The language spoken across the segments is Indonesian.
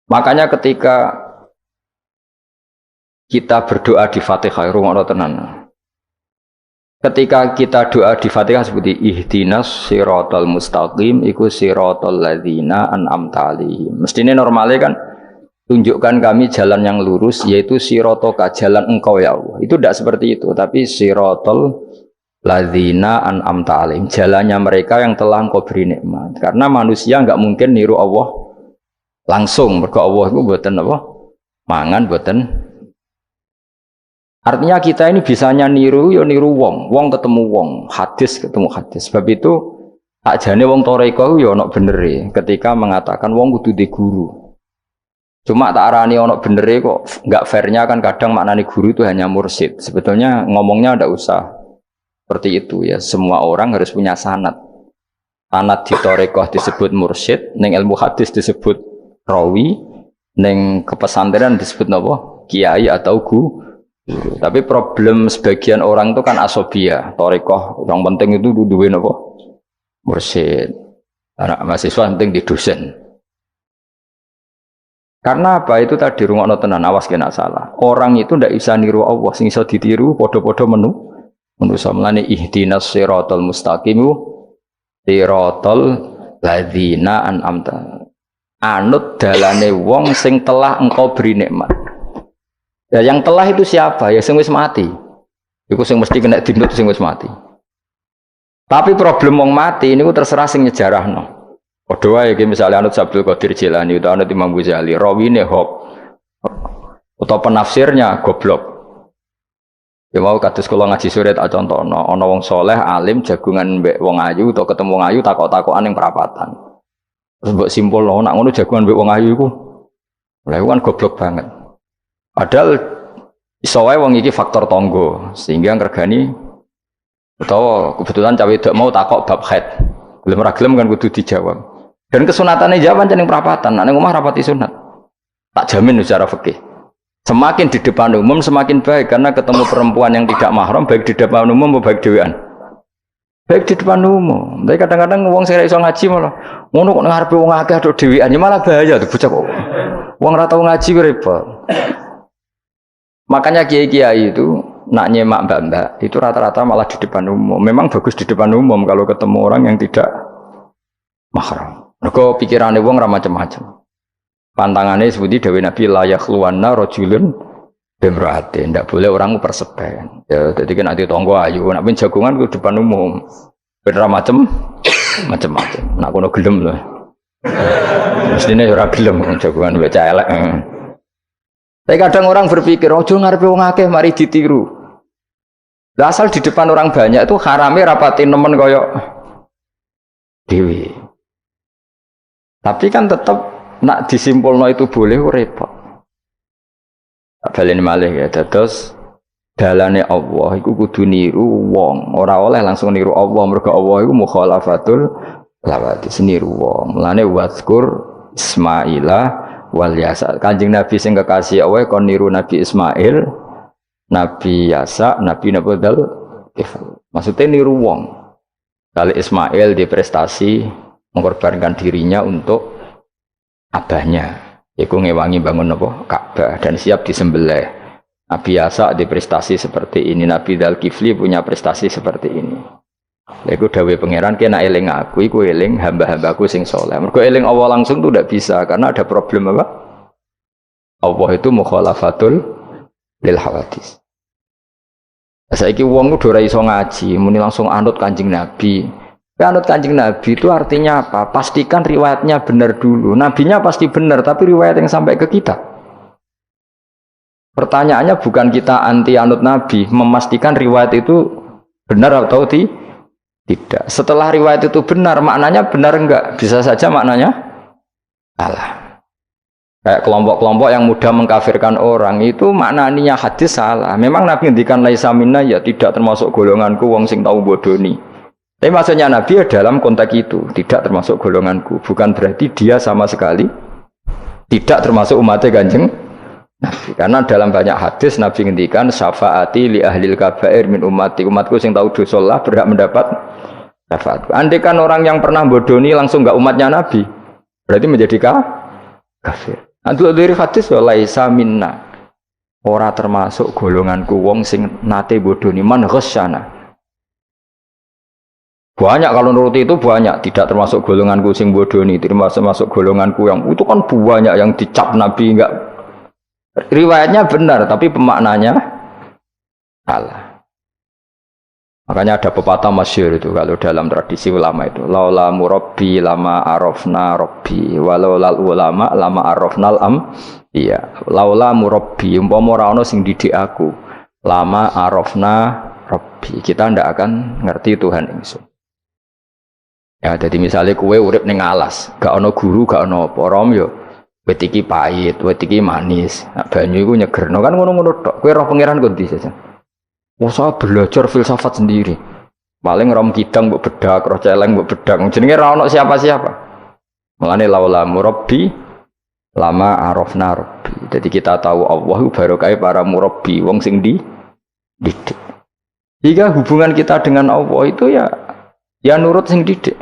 Makanya ketika kita berdoa di Fatihah, rungokno tenan. Ketika kita doa di Fatihah seperti ihdinas siratal mustaqim iku siratal ladzina an'amta 'alaihim. Mestine normalnya kan tunjukkan kami jalan yang lurus yaitu siratoka jalan engkau ya Allah. Itu tidak seperti itu, tapi siratal ladzina an'amta 'alaihim, jalannya mereka yang telah engkau beri nikmat. Karena manusia enggak mungkin niru Allah langsung, mergo Allah itu mboten apa? Mangan mboten. Artinya kita ini bisanya niru, ya niru wong ketemu wong, hadis ketemu hadis. Sebab itu ajane wong toreko ya ono benere ketika mengatakan wong kudu di guru. Cuma tak arani ono benere kok enggak fairnya kan kadang maknane guru itu hanya mursyid. Sebetulnya ngomongnya ndak usah seperti itu ya. Semua orang harus punya sanad. Sanad di toreko disebut mursyid, ning ilmu hadis disebut rawi, ning kepesantrenan disebut napa? Kiai atau guru. Tapi problem sebagian orang itu kan asobia, torikoh, yang penting itu duwe napa? Mursyid. Anak mahasiswa penting di dosen. Karena apa? Itu tadi rungokno tenan, awas kena salah. Orang itu ndak bisa niru Allah, sing iso ditiru padha-padha manusa. Mulane ihdinas siratal mustaqim siratal ladzina an'amta. Anut dalane wong sing telah engkau beri nikmat. Ya yang telah itu siapa? Ya sing wis mati. Iku sing mesti kena dinut sing wis mati. Tapi problem wong mati niku terserah sing nyejarahno. Padha wae iki misale anut Abdul Qadir Jilani utawa anut Imam Ghazali, rawine hok utawa penafsirnya goblok. Ya mau kados kula ngaji sore tak contohno, ana wong soleh alim jagungan mbek wong ayu utawa ketemu wong ayu takok-takokan ning perapatan. Terus mbok simpulno nak ngono jagungan mbek wong ayu iku. Lha iku kan goblok banget. Padahal iso wae wong iki faktor tangga sehingga ngregani utawa kebetulan cawe wedok mau takok bab haid. Gelem ra gelem kan kudu dijawab. Dan kesunatane jawab pancen ning perapatan, nek ning omah rapati sunat. Tak jamin secara fikih. Semakin di depan umum semakin baik karena ketemu perempuan yang tidak mahram baik di depan umum maupun baik dhewean. Baik di depan umum. Tapi kadang-kadang wong sing ra iso ngaji malah ngono kok ngarepe wong akeh tok dhewean ya malah bahaya tuh bocah kok. Wong ra tau ngaji ku repot. Makanya kiai-kiai itu nak nyemak mbak-mbak itu rata-rata malah di depan umum. Memang bagus di depan umum kalau ketemu orang yang tidak mahram. Mergo pikirane wong ra macam-macam. Pantangannya seperti Dewi Nabi layak luwana rojulun bemrate. Tidak boleh orang persepen. Ya, jadi kan nanti tonggo ayu. Nak pun jagungan ke depan umum. Beda macam-macam. Nak kono gelem loh. Mestinya ora gelem jagungan baca elek. Tapi kadang orang berpikir, ojo ngarepe wong akeh mari ditiru. Lah asal di depan orang banyak itu harame rapati nemen koyok dewi. Tapi kan tetap nak disimpulno itu boleh repot. Baleni malih ya terus dalane Allah iku kudu niru wong, ora oleh langsung niru Allah mergo Allah iku mukhalafatul lawati niru wong. Mulane wazkur Ismaila wal Yasa. Kanjeng Nabi sing kekasih Allah kon niru Nabi Ismail, Nabi Yasa, Nabi Nabodal. Maksudnya niru wong. Kali Ismail di prestasi mengorbankan dirinya untuk abahnya. Iku ngewangi bangun apa? Ka'bah dan siap disembelih. Nabi Yasa di prestasi seperti ini, Nabi Dzulkifli punya prestasi seperti ini. Iku dawuh pangeran kena eling aku, iku eling hamba-hambaku sing saleh. Mergo eling Allah langsung tuh tidak bisa karena ada problem apa? Allah itu mukhalafatul lil hawadis. Saiki wong udah ora iso ngaji, muni langsung anut Kanjeng Nabi. Anut Kanjeng Nabi itu artinya apa? Pastikan riwayatnya benar dulu. Nabinya pasti benar, tapi riwayat yang sampai ke kita. Pertanyaannya bukan kita anti anut Nabi, memastikan riwayat itu benar atau tidak. Setelah riwayat itu benar, maknanya benar enggak? Bisa saja maknanya salah. Kayak kelompok-kelompok yang mudah mengkafirkan orang itu maknanya hadis salah. Memang Nabi ngendikan laisa minna ya tidak termasuk golonganku wong sing tau bodoni. Tapi maksudnya Nabi ya dalam konteks itu tidak termasuk golonganku. Bukan berarti dia sama sekali tidak termasuk umatnya Kanjeng Nabi. Karena dalam banyak hadis Nabi ngendikan syafaati li ahlil kabair min ummati. Umatku sing tahu dosa lah berhak mendapat syafaatku. Andai kan orang yang pernah bodoni langsung enggak umatnya Nabi, berarti menjadi kafir. Antuk dari hadis wa laisa minna. Ora termasuk golonganku wong sing nate bodoni man ghasyana. Banyak kalau nuruti itu banyak, tidak termasuk golonganku sing bodoni, termasuk golonganku yang itu kan banyak yang dicap Nabi enggak. Riwayatnya benar tapi pemaknanya salah. Makanya ada pepatah masyhur itu kalau dalam tradisi ulama itu, laula murabbi lama arafna rabbi, walau lal ulama lama arafnal am. Iya, laula murabbi umpama ora ana sing didik aku, lama arafna rabbi. Kita ndak akan ngerti Tuhan ingsun. Ya, jadi misalnya kue urip ning alas, gak ana guru, gak ana apa, rom yo wit iki pahit, wit iki manis. Nah, banyu iku nyegerno kan ngono-ngono tok. Kowe roh pangeran kondi saja. Masa belajar filsafat sendiri. Paling rom kidang mbok bedak, roh celeng mbok bedak. Jenenge ra ono siapa-siapa. Mulane laula murabbi lama arafna rabbi. Jadi kita tahu Allah barokah para murabbi, wong sing didik. Jika hubungan kita dengan Allah itu ya nurut sing didik.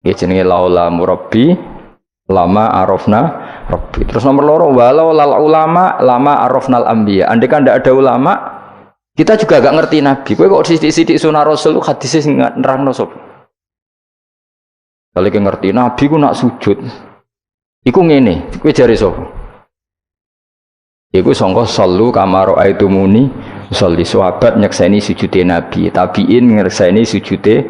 Ya jenenge laula murabbi lama arafna rabbi. Terus nomor loro walau lal ulama lama arafnal anbiya. Andai kan ndak ada ulama, kita juga gak ngerti Nabi. Kowe kok sithik-sithik sunah Rasul hadis sing nerangno sapa? Kalau kowe ngerti Nabi ku nak sujud. Iku ngene, kowe jare sapa? Iku sangka sallu kama raaitumuni sholli. Sahabat nyekseni sujude Nabi, tabiin nyekseni sujude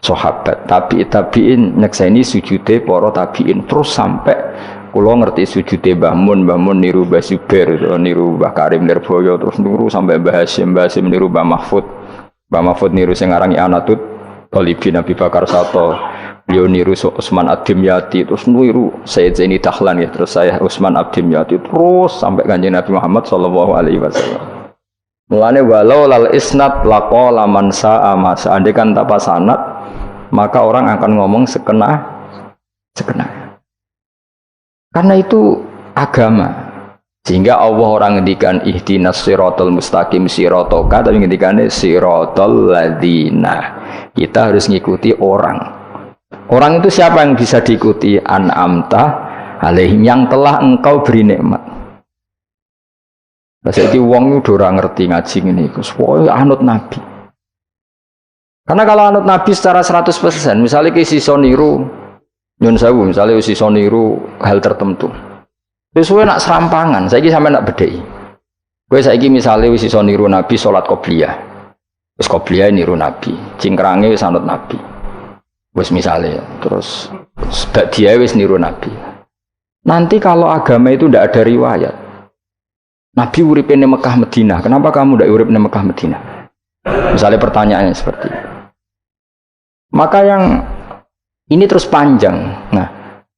sahabat, tabiin nyekseni sujude para tabiin, terus sampai kula ngerti sujude Mbah Mun niru Mbah Zubair, niru Mbah Karim Nirboyo, terus niru sampai Mbah Hasyim niru Mbah Mahfud niru sing aran Anatut Talibin Nabi Bakar Sato, beliau niru Utsman Ad-Dimyati, terus niru Sayyid Zaini Dahlan ya, terus saya Utsman Ad-Dimyati, terus sampai Kanjeng Nabi Muhammad sallallahu alaihi wasallam. Mulane walau lal isnad laqala man sa'a ma seandainya tanpa sanad maka orang akan ngomong sekena. Karena itu agama. Sehingga Allah orang ngendikan ihdinas siratal mustaqim siratoka, tapi ngendikane siratal ladzina. Kita harus ngikuti orang. Orang itu siapa yang bisa diikuti? An'amta alaihim, yang telah engkau beri nikmat. Nah, jadi wong itu ora ngerti ngaji ngene iku. Pokoke anut Nabi. Karena kalau anut Nabi secara 100%, misalnya ke sisa niru nyun sewu, misalnya sisa niru hal tertentu. Sesuai nak serampangan, saiki sampe nak bedheki. Kowe saiki misale wis sisa niru Nabi salat qobliyah. Wis qobliyah niru Nabi, cingkrange wis anut Nabi. Wis misale terus dia wis niru Nabi. Nanti kalau agama itu tidak ada riwayat. Nabi uripe ning Mekah Madinah, kenapa kamu tidak urip ning Mekah Madinah? Misalnya pertanyaannya seperti itu. Maka yang ini terus panjang. Nah,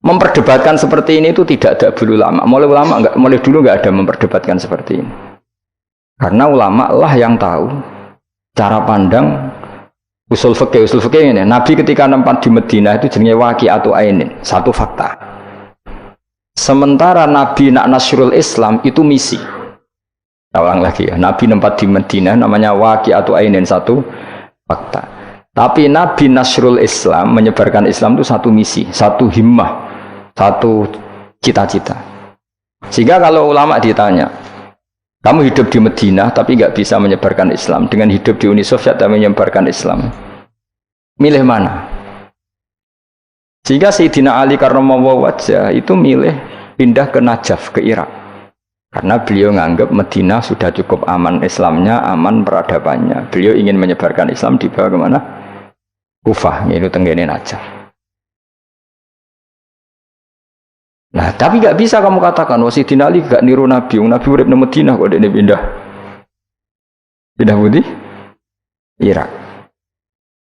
memperdebatkan seperti ini itu tidak ada dulu ulama. Mulai dulu nggak ada memperdebatkan seperti ini. Karena ulama lah yang tahu cara pandang usul fikih ini. Nabi ketika nempat di Madinah itu jenenge waqi'atu ainin, satu fakta. Sementara Nabi nak nasrul Islam itu misi. Ulang lagi ya, Nabi nempat di Madinah namanya waqi'atu ainin, satu fakta. Tapi Nabi nasrul Islam, menyebarkan Islam itu satu misi, satu himmah, satu cita-cita. Sehingga kalau ulama ditanya, kamu hidup di Madinah tapi nggak bisa menyebarkan Islam, dengan hidup di Uni Soviet dan menyebarkan Islam, milih mana? Sehingga Sayyidina Ali karramallahu wajhah itu milih pindah ke Najaf, ke Irak. Karena beliau menganggap Madinah sudah cukup aman Islamnya, aman peradabannya. Beliau ingin menyebarkan Islam di bawah kemana? Kufah, yaitu tenggene Najaf. Nah, tapi nggak bisa kamu katakan, Sayyidina Ali gak niru Nabi. Nabi urip di Madinah kok dia pindah budi Irak.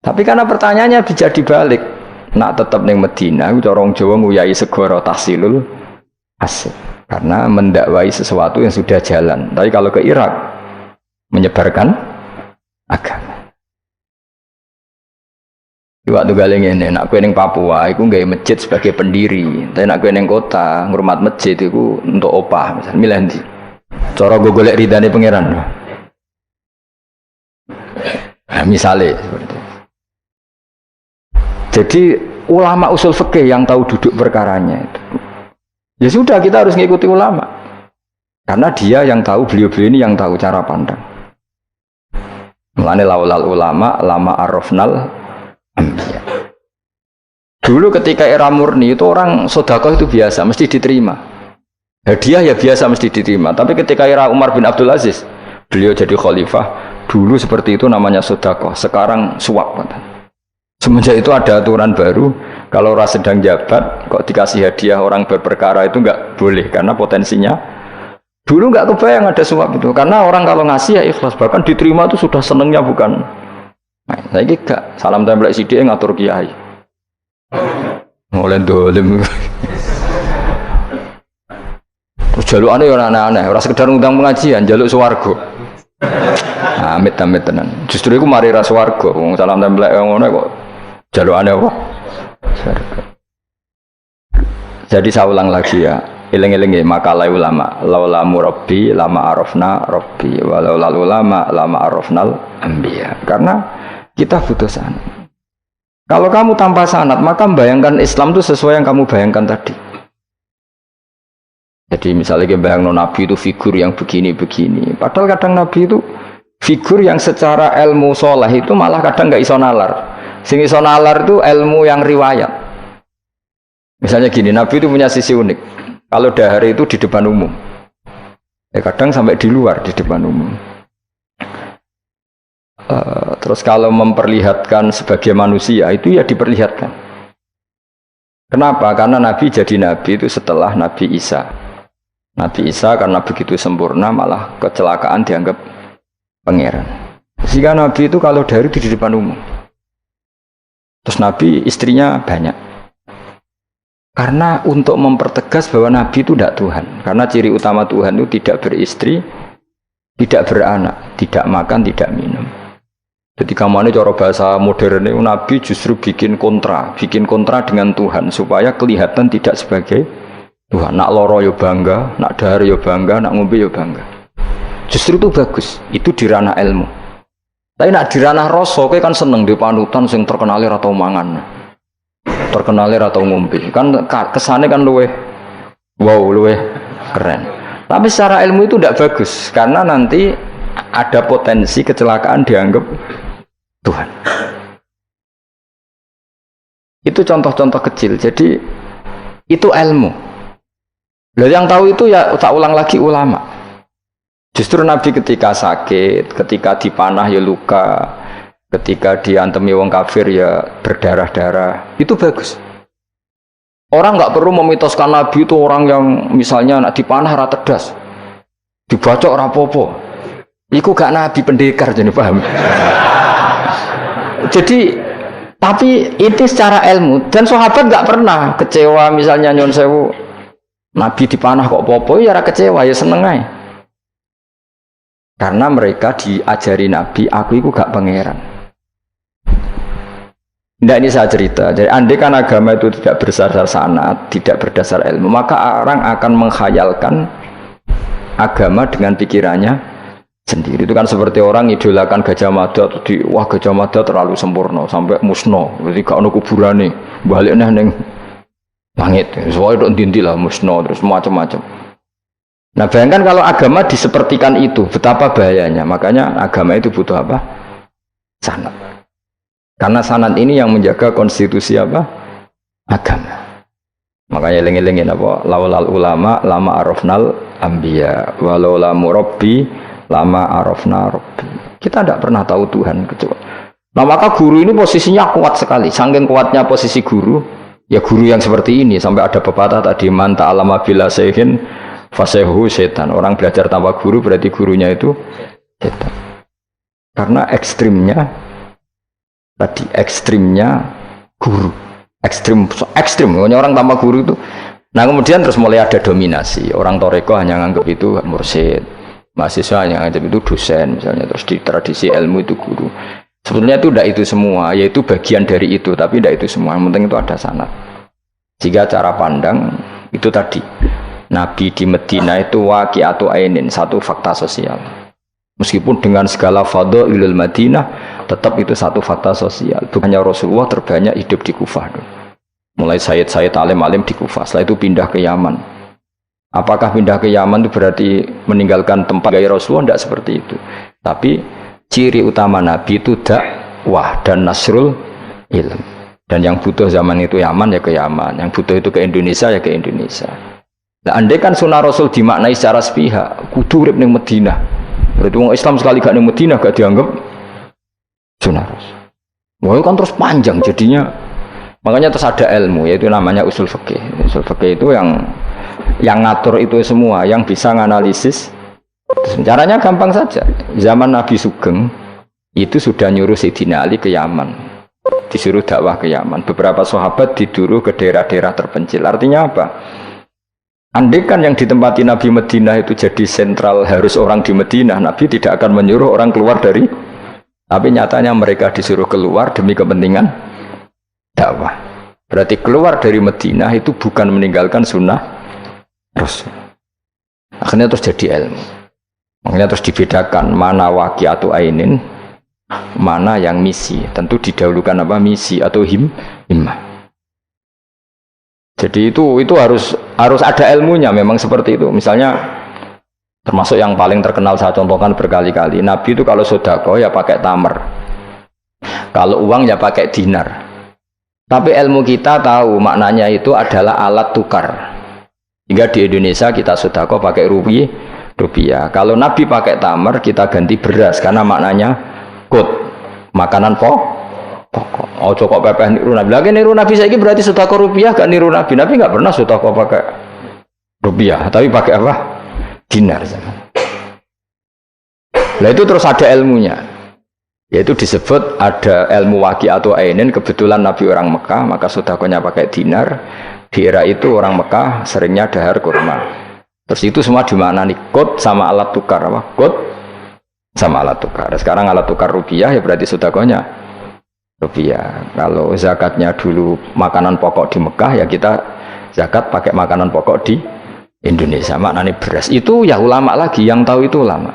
Tapi karena pertanyaannya bisa dibalik, nak tetap neng Madinah, orang Jawa nguyai segoro tahsilul hasil. Karena mendakwai sesuatu yang sudah jalan. Tapi kalau ke Irak, menyebarkan agama. Waktu galeng ini, nak kue neng Papua, aku nggak masjid sebagai pendiri. Tapi nak kue neng kota, ngurmat masjid itu untuk opah, misalnya milih. Cara gue golek ridane pangeran. Nah, misalnya seperti itu. Jadi ulama usul fikih yang tahu duduk perkaranya itu. Ya sudah, kita harus mengikuti ulama. Karena dia yang tahu, beliau-beliau ini yang tahu cara pandang. Mulane laulal ulama lama arrafnal anbiya. Dulu ketika era murni itu orang sedekah itu biasa, mesti diterima. Hadiah ya biasa mesti diterima. Tapi ketika era Umar bin Abdul Aziz, beliau jadi khalifah, dulu seperti itu namanya sedekah, sekarang suap. Semenjak itu ada aturan baru, kalau orang sedang jabat kok dikasih hadiah orang berperkara itu enggak boleh karena potensinya. Dulu enggak kebayang ada suap itu, karena orang kalau ngasih ya ikhlas, bahkan diterima itu sudah senengnya bukan. Nah, saya gak salam tempel sidik ngatur kiai. Mulai dolim. Terus jalukane ora aneh-aneh, ora sekedar ngundang pengajian, jaluk swarga. Amit-amit tenan. Justru iku mari ra swarga, wong salam tempel ngono kok jalukane apa? Swarga. Jadi saya ulang lagi ya, eling-eling makalah ulama, laula murabbi lama arafna rabbi, walau ulama lama arafnal anbiya. Karena kita butuh sanad. Kalau kamu tanpa sanad, maka membayangkan Islam itu sesuai yang kamu bayangkan tadi. Jadi misalnya bayang Nabi itu figur yang begini-begini. Padahal kadang Nabi itu figur yang secara ilmu sholah itu malah kadang nggak iso nalar. Sing iso nalar itu ilmu yang riwayat. Misalnya gini, Nabi itu punya sisi unik. Kalau dahar itu di depan umum. Kadang sampai di luar di depan umum. Terus kalau memperlihatkan sebagai manusia itu ya diperlihatkan. Kenapa? Karena Nabi jadi Nabi itu setelah Nabi Isa. Nabi Isa karena begitu sempurna malah kecelakaan dianggap pangeran. Sehingga Nabi itu kalau dari di depan umum. Terus Nabi istrinya banyak. Karena untuk mempertegas bahwa Nabi itu tidak Tuhan. Karena ciri utama Tuhan itu tidak beristri, tidak beranak, tidak makan, tidak minum. Jadi kamane cara bahasa modern itu Nabi justru bikin kontra dengan Tuhan supaya kelihatan tidak sebagai Tuhan. Nak loro yo bangga, nak dahar yo bangga, nak ngombe yo bangga. Justru itu bagus, itu di ranah ilmu. Tapi nak di ranah rasa kowe kan seneng di panutan sing terkenale ra tau mangan. Terkenale ra tau ngombe. Kan kesane kan luweh luweh keren. Tapi secara ilmu itu tidak bagus karena nanti ada potensi kecelakaan dianggap Tuhan. Itu contoh-contoh kecil. Jadi itu ilmu. Lah yang tahu itu ya tak ulang lagi ulama. Justru Nabi ketika sakit, ketika dipanah ya luka, ketika diantemi wong kafir ya berdarah-darah. Itu bagus. Orang nggak perlu memitoskan Nabi itu orang yang misalnya nak dipanah ra tedas, dibacok ra popo. Iku gak Nabi pendekar jadi paham. Jadi tapi itu secara ilmu dan sahabat nggak pernah kecewa misalnya nyon sewu Nabi dipanah kok popo ya ra kecewa ya seneng aja. Karena mereka diajari Nabi aku itu gak pangeran. Tidak, ini saya cerita. Jadi andai kan agama itu tidak berdasar sanad, tidak berdasar ilmu, maka orang akan menghayalkan agama dengan pikirannya sendiri. Itu kan seperti orang idolakan Gajah Mada, wah Gajah Mada terlalu sempurna sampai musno. Jadi gak ono kuburane, baliknya neng langit. Soalnya itu dintilah musno terus macam-macam. Nah bayangkan kalau agama disepertikan itu, betapa bahayanya. Makanya agama itu butuh apa? Sanad. Karena sanad ini yang menjaga konstitusi apa? Agama. Makanya eling-elingin apa? Laulal ulama lama arafnal anbiya walau la murabbi lama arafna rabbi. Kita tidak pernah tahu Tuhan kecuali. Nah maka guru ini posisinya kuat sekali. Saking kuatnya posisi guru, ya guru yang seperti ini sampai ada pepatah tadi man ta'allama bila sayhin fasehu setan. Orang belajar tanpa guru berarti gurunya itu setan. Karena ekstrimnya guru, ekstrim, orang tanpa guru itu. Nah kemudian terus mulai ada dominasi. Orang toreko hanya nganggap itu mursyid, mahasiswa hanya nganggap itu dosen misalnya. Terus di tradisi ilmu itu guru. Sebetulnya itu tidak itu semua, yaitu bagian dari itu, tapi tidak itu semua. Yang penting itu ada sanad. Jika cara pandang itu tadi. Nabi di Medina itu waqi'atu ainin, satu fakta sosial. Meskipun dengan segala fadhailul Madinah, tetap itu satu fakta sosial. Bukannya Rasulullah terbanyak hidup di Kufah. Mulai Sayyid alim-alim di Kufah, setelah itu pindah ke Yaman. Apakah pindah ke Yaman itu berarti meninggalkan tempat gaya Rasulullah? Tidak seperti itu. Tapi ciri utama Nabi itu dakwah dan nasrul ilm. Dan yang butuh zaman itu Yaman ya ke Yaman, yang butuh itu ke Indonesia ya ke Indonesia. Nah, andai kan sunnah Rasul dimaknai secara sepihak, kudu urip ning Madinah. Berarti orang Islam sekali gak ning Madinah gak dianggap sunnah Rasul. Wah, kan terus panjang jadinya. Makanya terus ada ilmu, yaitu namanya usul fikih. Usul fikih itu yang ngatur itu semua, yang bisa menganalisis. Caranya gampang saja. Zaman Nabi Sugeng itu sudah nyuruh Sayyidina Ali ke Yaman, disuruh dakwah ke Yaman. Beberapa sahabat disuruh ke daerah-daerah terpencil. Artinya apa? Andai kan yang ditempati Nabi Madinah itu jadi sentral, harus orang di Madinah, Nabi tidak akan menyuruh orang keluar dari. Tapi nyatanya mereka disuruh keluar demi kepentingan dakwah. Berarti keluar dari Madinah itu bukan meninggalkan sunnah Rasul. Akhirnya terus jadi ilmu. Makanya terus dibedakan mana waqi'atu ainin, mana yang misi. Tentu didahulukan apa? Misi atau himmah. Jadi itu harus ada ilmunya, memang seperti itu. Misalnya termasuk yang paling terkenal saya contohkan berkali-kali. Nabi itu kalau sedekah ya pakai tamar. Kalau uang ya pakai dinar. Tapi ilmu kita tahu maknanya itu adalah alat tukar. Hingga di Indonesia kita sedekah pakai rupiah. Kalau Nabi pakai tamar, kita ganti beras karena maknanya kut, makanan pokok. Oh kok pepeh niru Nabi. Lagi niru Nabi saiki berarti sedekah rupiah gak niru Nabi. Nabi enggak pernah sedekah pakai rupiah, tapi pakai apa? Dinar. Nah itu terus ada ilmunya. Yaitu disebut ada ilmu waqi'atu ainin. Kebetulan Nabi orang Mekah, maka sedekahnya pakai dinar. Di era itu orang Mekah seringnya dahar kurma. Terus itu semua dimaknani kut sama alat tukar apa? Kut sama alat tukar. Sekarang alat tukar rupiah ya berarti sedekahnya rupiah. Kalau zakatnya dulu makanan pokok di Mekah ya kita zakat pakai makanan pokok di Indonesia. Maknanya beras. Itu ya ulama lagi yang tahu, itu ulama.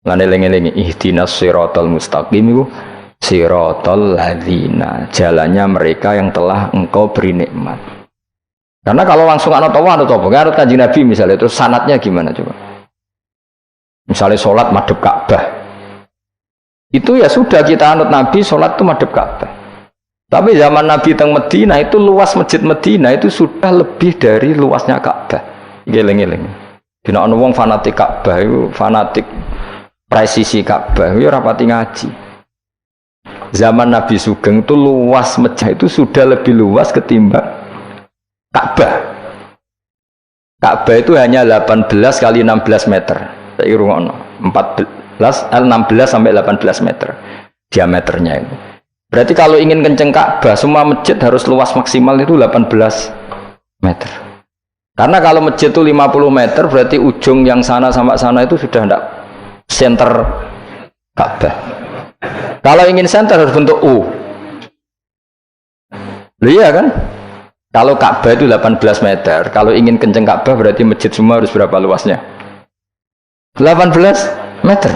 Lane lengi-lengi ihdinas siratal mustaqim itu siratal ladzina, jalannya mereka yang telah engkau beri nikmat. Karena kalau langsung anut Allah atau apa? Anut Kanjeng Nabi misalnya, terus sanatnya gimana coba? Misalnya sholat madhep Ka'bah, itu ya sudah kita anut Nabi, sholat itu madhep Ka'bah. Tapi zaman Nabi teng Madinah itu luas masjid Madinah itu sudah lebih dari luasnya Ka'bah. Geleng-geleng. Dina ana wong fanatik Ka'bah itu fanatik presisi Ka'bah itu rapati ngaji. Zaman Nabi Sugeng itu luas masjid itu sudah lebih luas ketimbang Ka'bah. Ka'bah itu hanya 18 kali 16 meter. Saya rungokno 16 sampai 18 meter diameternya itu. Berarti kalau ingin kenceng Ka'bah, semua masjid harus luas maksimal itu 18 meter. Karena kalau masjid itu 50 meter, berarti ujung yang sana sampai sana itu sudah tidak center Ka'bah. Kalau ingin center harus bentuk U. Iya kan? Kalau Ka'bah itu 18 meter, kalau ingin kenceng Ka'bah berarti masjid semua harus berapa luasnya? 18 meter.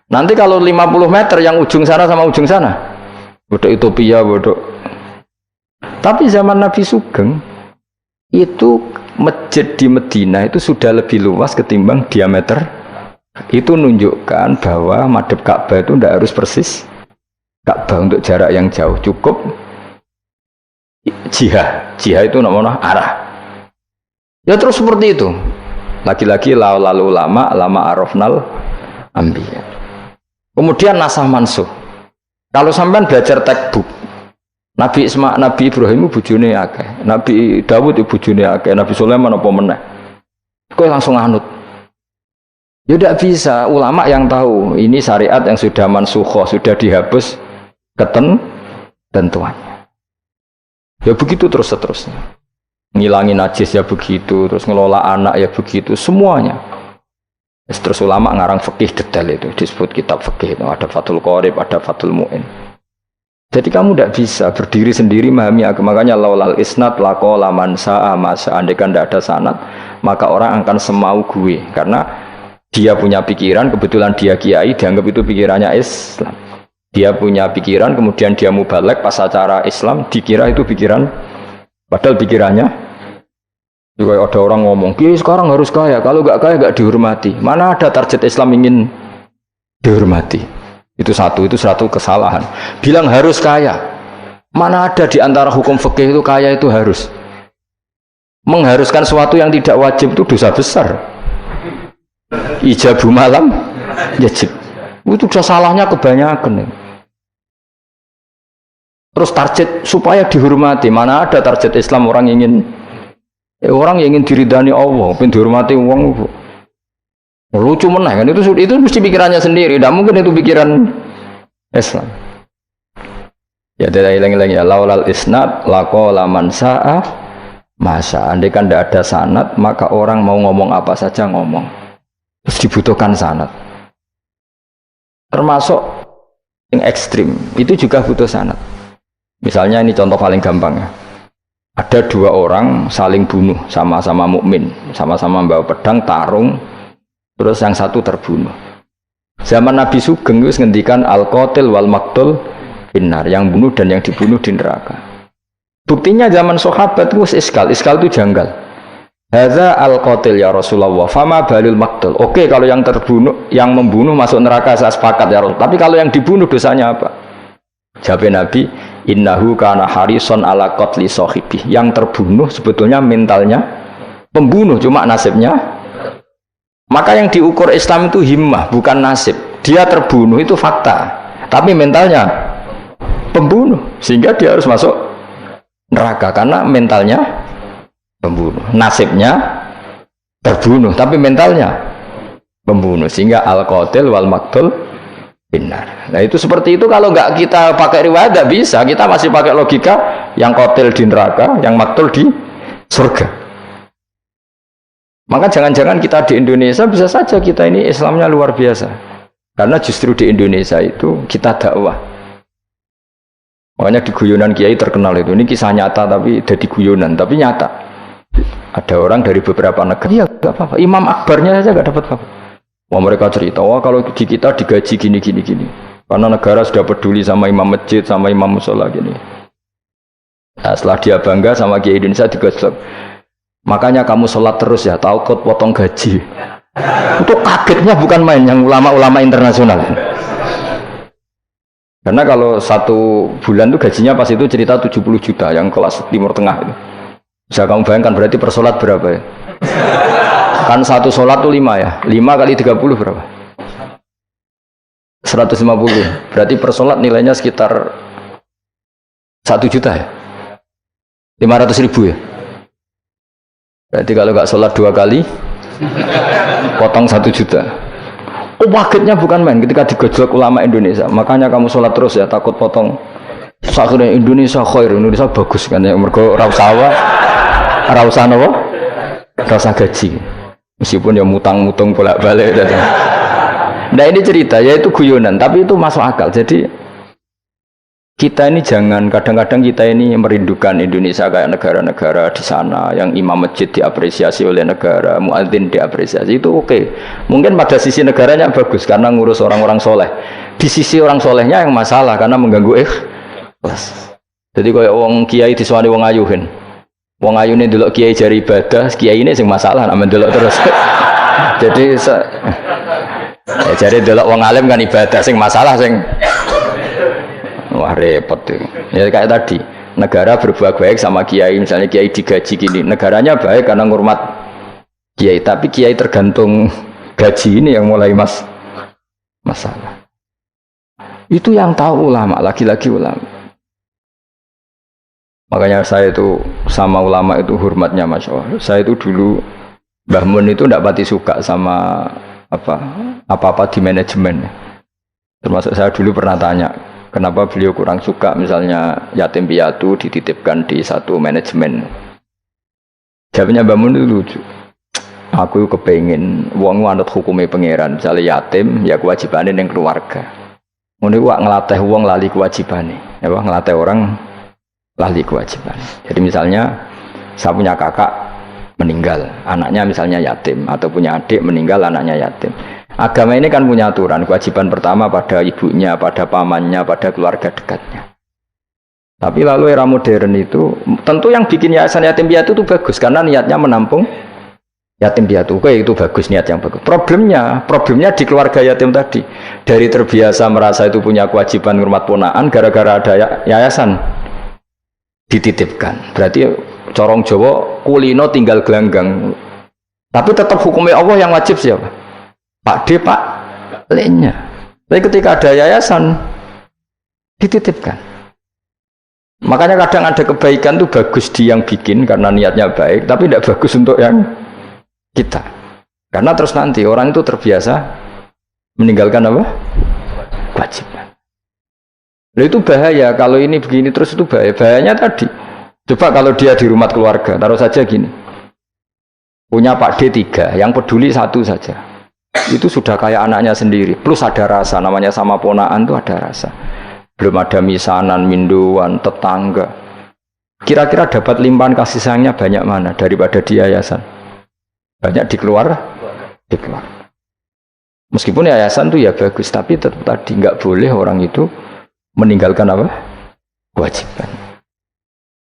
Nanti kalau 50 meter yang ujung sana sama ujung sana, bodoh utopia, bodoh. Tapi zaman Nabi Sugeng itu masjid di Madinah itu sudah lebih luas ketimbang diameter. Itu menunjukkan bahwa madhep Ka'bah itu tidak harus persis Ka'bah untuk jarak yang jauh, cukup jihad itu namanya arah. Ya terus seperti itu. Lagi-lagi lalu ulama arafnal ambiya. Kemudian nasah mansuh. Kalau sampean belajar textbook, Nabi Ibrahim bujune akeh, Nabi Dawud bujune akeh, Nabi Sulaiman apa meneh. Kowe langsung anut. Ya tidak bisa. Ulama yang tahu ini syariat yang sudah mansukhoh, sudah dihapus ketentuannya. Ya begitu terus seterusnya. Ngilangin najis ya begitu, terus ngelola anak ya begitu, semuanya. Terus ulama ngarang fikih detail itu, disebut kitab fikih itu, ada Fathul Qorib, ada Fathul Mu'in. Jadi kamu tidak bisa berdiri sendiri memahami agama. Makanya laulal isnad laqala man sa'a masa, andaikan tidak ada sanad, maka orang akan semau gue, karena dia punya pikiran, kebetulan dia kiai, dianggap itu pikirannya Islam. Dia punya pikiran, kemudian dia mubalek pas acara Islam, dikira itu pikiran, padahal pikirannya Juga ada orang ngomong, Kiai sekarang harus kaya, kalau nggak kaya nggak dihormati. Mana ada target Islam ingin dihormati? Itu satu kesalahan. Bilang harus kaya. Mana ada di antara hukum fikih itu kaya itu harus. Mengharuskan sesuatu yang tidak wajib itu dosa besar. Ijabu malam wajib. Itu sudah salahnya kebanyakan. Terus target supaya dihormati. Mana ada target Islam orang ingin diridani Allah, ingin dihormati uang. Lucu meneh kan itu mesti pikirannya sendiri. Tidak mungkin itu pikiran Islam. Ya tidak hilang ya. Laulal isnad laqala man sa'a masa. Andai kan tidak ada sanad, maka orang mau ngomong apa saja ngomong. Terus dibutuhkan sanad. Termasuk yang ekstrim itu juga butuh sanad. Misalnya ini contoh paling gampang ya. Ada dua orang saling bunuh, sama-sama mukmin, sama-sama membawa pedang tarung, terus yang satu terbunuh. Zaman Nabi Sugeng itu ngendikan al-qatil wal maqtul finnar, yang bunuh dan yang dibunuh di neraka. Buktinya zaman sahabat itu iskal itu janggal. Hadza al-qatil ya Rasulullah, fama balil maqtul. Oke, kalau yang terbunuh, yang membunuh masuk neraka saya sepakat ya Rasul. Tapi kalau yang dibunuh dosanya apa? Jawab Nabi, innahu kana harison ala qatli sahibi. Yang terbunuh sebetulnya mentalnya pembunuh, cuma nasibnya. Maka yang diukur Islam itu himmah, bukan nasib. Dia terbunuh itu fakta, tapi mentalnya pembunuh, sehingga dia harus masuk neraka karena mentalnya pembunuh. Nasibnya terbunuh, tapi mentalnya pembunuh, sehingga al-qatil wal maqtul benar. Nah itu seperti itu. Kalau nggak kita pakai riwayat nggak bisa, kita masih pakai logika yang qatil di neraka, yang maktul di surga. Maka jangan-jangan kita di Indonesia bisa saja kita ini Islamnya luar biasa, karena justru di Indonesia itu kita dakwah. Makanya di guyonan kiai terkenal itu, ini kisah nyata tapi jadi guyonan, tapi nyata. Ada orang dari beberapa negara, ya nggak apa-apa, Imam Akbarnya saja nggak dapat apa-apa. Wah, mereka cerita, wah kalau di kita digaji gini. Karena negara sudah peduli sama imam masjid, sama imam musola gini. Nah, setelah dia bangga sama Kiai Indonesia digosok. Makanya kamu sholat terus ya, takut potong gaji. Itu kagetnya bukan main yang ulama-ulama internasional. Karena kalau satu bulan itu gajinya pas itu cerita 70 juta yang kelas Timur Tengah itu. Bisa kamu bayangkan berarti per sholat berapa ya? Kan satu sholat itu 5 ya, 5 kali 30 berapa? 150. Berarti per sholat nilainya sekitar 1 juta ya, 500.000 ya. Berarti kalau nggak sholat 2 kali potong 1 juta. Oh, kagetnya bukan main ketika digojlok ulama Indonesia. Makanya kamu sholat terus ya, takut potong. Akhirnya Indonesia khair, Indonesia bagus kan ya, mergo rausawa rausan apa? Rausa gaji. Meskipun ya mutang-mutung bolak-balik. Nah ini cerita, yaitu guyonan, tapi itu masuk akal. Jadi kita ini jangan, kadang-kadang kita ini merindukan Indonesia kayak negara-negara di sana yang imam masjid diapresiasi oleh negara, muadzin diapresiasi, itu oke. Mungkin pada sisi negaranya bagus karena ngurus orang-orang soleh. Di sisi orang solehnya yang masalah karena mengganggu ikhlas. Jadi kayak wong kiai disuwani wong ayuhin. Wong ayu ini delok kiai jari ibadah, kiai ini sing masalah nak mendelok terus. Jadi ya jari delok wong alim kan ibadah, sing masalah sing wah repot tuh. Ya kayak tadi, negara berbuat baik sama kiai, misalnya kiai digaji gini, negaranya baik karena ngurmat kiai, tapi kiai tergantung gaji ini yang mulai masalah. Itu yang tahu ulama, lagi-lagi ulama. Makanya saya itu sama ulama itu hormatnya Masya Allah. Saya itu dulu Mbah Mun itu tidak pati suka sama apa-apa di manajemen. Termasuk saya dulu pernah tanya, kenapa beliau kurang suka misalnya yatim piatu dititipkan di satu manajemen. Jawabnya Mbah Mun itu lucu. Aku kepengen wong anut hukumnya pangeran, misalnya yatim ya kewajibannya yang keluarga. Ngono kuwi ngelatih wong lali kewajibannya. Ya ngelatih orang lali kewajiban. Jadi misalnya saya punya kakak meninggal, anaknya misalnya yatim, atau punya adik meninggal, anaknya yatim. Agama ini kan punya aturan, kewajiban pertama pada ibunya, pada pamannya, pada keluarga dekatnya. Tapi lalu era modern itu tentu yang bikin yayasan yatim piatu itu bagus karena niatnya menampung yatim piatu. Oke, itu bagus, niat yang bagus. Problemnya di keluarga yatim tadi. Dari terbiasa merasa itu punya kewajiban hormat ponaan, gara-gara ada yayasan dititipkan. Berarti corong Jawa kulino tinggal gelanggang. Tapi tetap hukumnya Allah yang wajib siapa? Pak D, Pak L-nya. Tapi ketika ada yayasan dititipkan. Makanya kadang ada kebaikan itu bagus di yang bikin karena niatnya baik, tapi tidak bagus untuk yang kita. Karena terus nanti orang itu terbiasa meninggalkan apa? Kewajiban. Nah, itu bahaya kalau ini begini terus, itu bahaya. Bahayanya tadi. Coba kalau dia di rumah keluarga, taruh saja gini. Punya Pak D 3, yang peduli 1 saja. Itu sudah kayak anaknya sendiri. Plus ada rasa, namanya sama ponaan itu ada rasa. Belum ada misanan, minduan, tetangga. Kira-kira dapat limpahan kasih sayangnya banyak mana daripada di yayasan? Banyak di keluarga. Meskipun yayasan itu ya bagus, tapi tetap tadi nggak boleh orang itu meninggalkan apa? Kewajiban.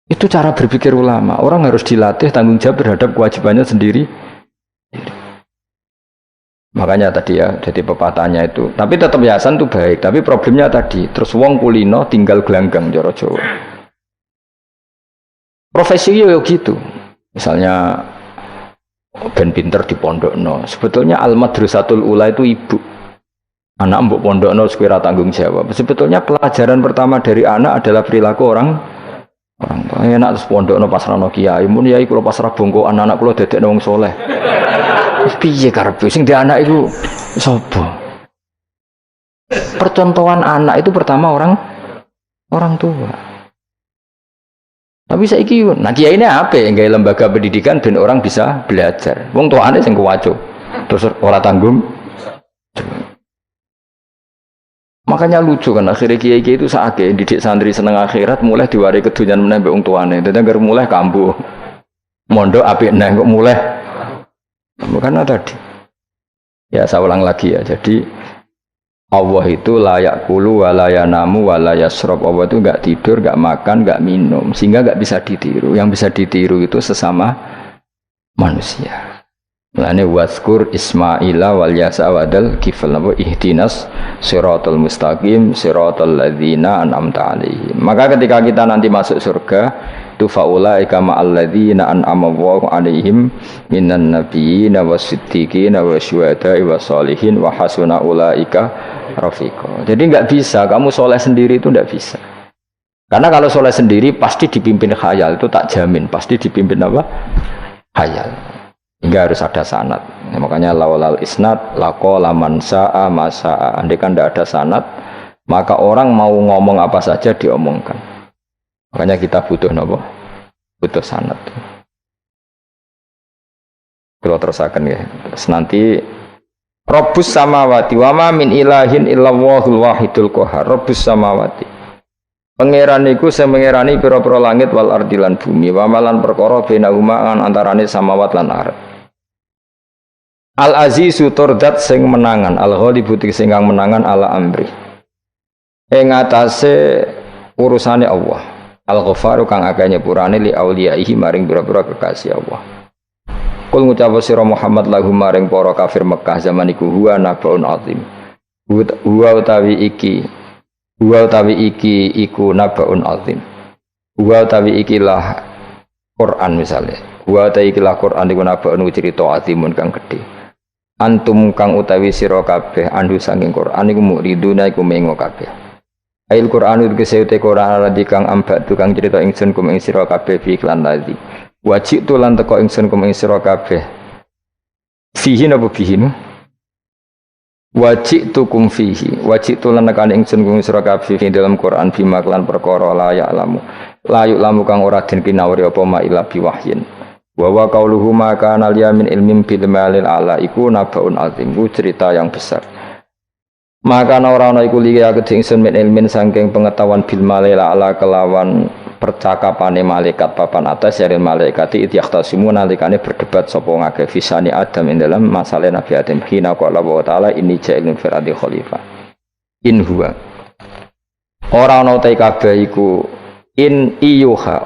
Itu cara berpikir ulama. Orang harus dilatih tanggung jawab terhadap kewajibannya sendiri. Makanya tadi ya, jadi pepatahnya itu. Tapi tetap yayasan itu baik. Tapi problemnya tadi, terus wong kulino tinggal gelanggang joro Jawa. Profesi yo gitu. Misalnya ben pinter di pondokno. Sebetulnya al-madrasatul ula itu ibu. Anak mbok pondokno sekira tanggung jawab. Sebetulnya pelajaran pertama dari anak adalah perilaku orang tua. Enak terus pondokno pasrah kiai. Mun yai kula pasrah bongko anak-anak kula dadekno wong saleh. Wis piye karepe sing di anak iku sapa? Percontohan anak itu pertama orang tua. Tapi saiki nah kiai ini apa ya? Gawe lembaga pendidikan ben orang bisa belajar. Wong tuane sing kuwaco. Terus ora tanggung. Makanya lucu kan akhirnya kiai itu sakit didik santri seneng akhirat mulai diwari kedunyan meneh mbek wong tuane. Dadi anggere mulai kambuh. Mondok apik neh kok mulai. Karena tadi. Ya saya ulang lagi ya. Jadi Allah itu layak kulu walaya namu walaya srob. Allah itu enggak tidur, enggak makan, enggak minum, sehingga enggak bisa ditiru. Yang bisa ditiru itu sesama manusia. Mulane waskur Ismaila wal yasa wadal kifal nabo ihdinas siratal mustaqim siratal ladzina an'amta alaihim. Maka ketika kita nanti masuk surga tu faulaika ma'al ladzina an'ama Allahu alaihim minan nabiyyin wasiddiqin wasyuhada'i wassalihin wa hasuna ulaika rafiqa. Jadi enggak bisa kamu soleh sendiri, itu enggak bisa. Karena kalau soleh sendiri pasti dipimpin khayal, itu tak jamin pasti dipimpin apa? Khayal. Hingga harus ada sanad. Ya, makanya laulal isnad laqala man sa'a masa'a. Andai kan tidak ada sanad, maka orang mau ngomong apa saja diomongkan. Makanya kita butuh apa? Butuh sanad. Kalau terusakan ya. Terus nanti Rabbus samawati wa ma min ilahin illallahul wahidul qahar. Rabbus samawati. Pangeran iku sing mengerani pira-pira langit wal ardi lan bumi, wa malan perkara bainahuma antarane samawat lan ardh. Al-Azizu turdat sing menangan, Al-Ghalibu sing kang menangan ala amri. Ing atase urusane Allah. Al-Ghafaru kang akeh nyepurane li auliyaihi maring pira-pira kekasih Allah. Kul ngucap sira Muhammad lahum maring para kafir Mekah zaman iku huwa nabaun azim. Huwa utawi iki iku nabaun azim. Huwa utawi ikilah Quran misalnya. Huwa utawi ikilah Quran iku nabaun cerita azimun kang gedhe. Antum kang utawi sira kabeh andu saking Quran iku muriduna iku mengo kabeh. Ail Quran itu keseute Quran radhi kang ambak tukang cerita ingsun kum ing sira kabeh fi iklan ladzi. Wajib tu lan teko ingsun kum ing sira kabeh. Fihi napa fihi? Wajib tu kum fihi. Wajib tu lan nekane ingsun kum sira kabeh fi dalam Quran bima lan perkara layak lamu kang ora den kinawri apa ma ila biwahyin. Wa wa qauluhu ma kana liyamin ilmin bil malil ala iku nabaun azim, ku cerita yang besar. Maka ora ana iku liya kedingsun min ilmin saking pengetahuan bil malil ala kelawan percakapane malaikat papan atas yaril malaikati ityaqtasimu nalikane berdebat sapa ngake fisani Adam ing dalam masalah Nabi Adam hina qala wa taala inni ja'ilun fil ardi khalifah. In huwa ora ana ta kabeh iku in iyuha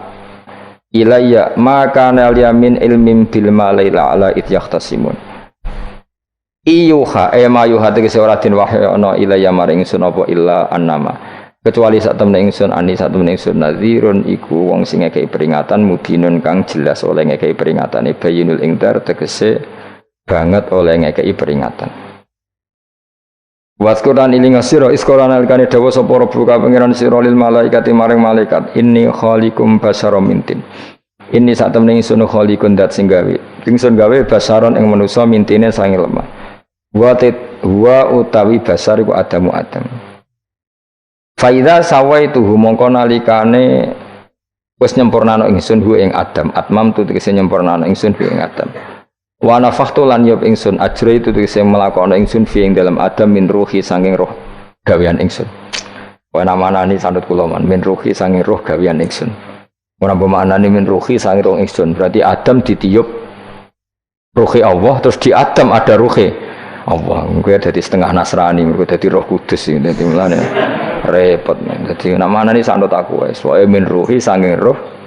ilayya ma kana yamin ilmin bil malaila ala it yahtasimun iyuha ma yuha tegese ora den wahyu ana ilayya maring ingsun apa illa annama kecuali sak temne ingsun sak temne ingsun nadzirun iku wong sing ngekeki peringatan mubinun kang jelas oleh ngekeki peringatane bayinul ingdar tegese banget oleh ngekeki peringatan. Waskuran ilinga sira iskoran alikane dawa sapa rabbuka pangeran sira lil malaikati maring malaikat inni khaliqum basarum mintin inni sak temne ingsun khaliqun dat sing gawe ingsun gawe basaron ing manusa mintine sange lemah wa utawi basar iku adamu adam faidza sawaituhu mongko nalikane wis nyempurnano ingsun hu ing adam atmam tu tegese nyempurnano ingsun hu ing adam wa nafakhtu lan yop ingsun ajra itu tegese melakono ingsun fi ing dalam adam min ruhi saking roh gawean ingsun wa namanani sanut kula man min ruhi saking roh gawean ingsun ora bermakna min ruhi saking roh ingsun berarti adam ditiup ruhi Allah terus di adam ada ruhi Allah kuwi dadi setengah Nasrani mergo dadi Roh Kudus iki dadi mulane repot dadi namanani sanut aku wae wae min ruhi saking roh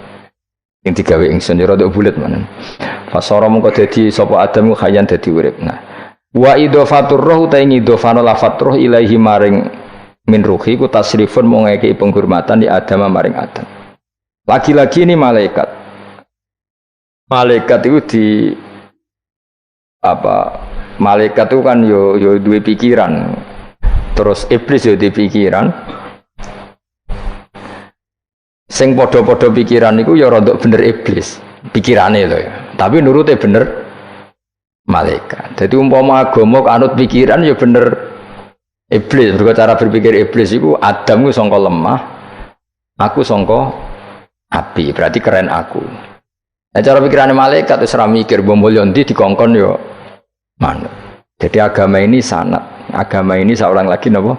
yang digawe ingsun ya rada bulet manen. Fasara mengko dadi sapa Adam khayan dadi urip. Nah, wa idhofatur roh ta ing idhofano lafat roh ilahi maring min ruhi ku tasrifun mung ngekeki penghormatan di Adam maring Adam. Lagi-lagi ini malaikat. Malaikat itu di apa? Malaikat itu kan yo duwe pikiran. Terus iblis yo duwe pikiran. Sing podo-podo pikiran niku ya rada bener iblis pikirane lho ya. Tapi nurute bener malaikat. Jadi umpama agama anut pikiran ya bener iblis. Mergo cara berpikir iblis iku Adam ku sangka lemah, aku sangka api. Berarti keren aku. Nah cara pikirane malaikat wis ora mikir bombol yo ndi dikongkon yo manut. Jadi agama ini sanad. Agama ini seorang lagi napa?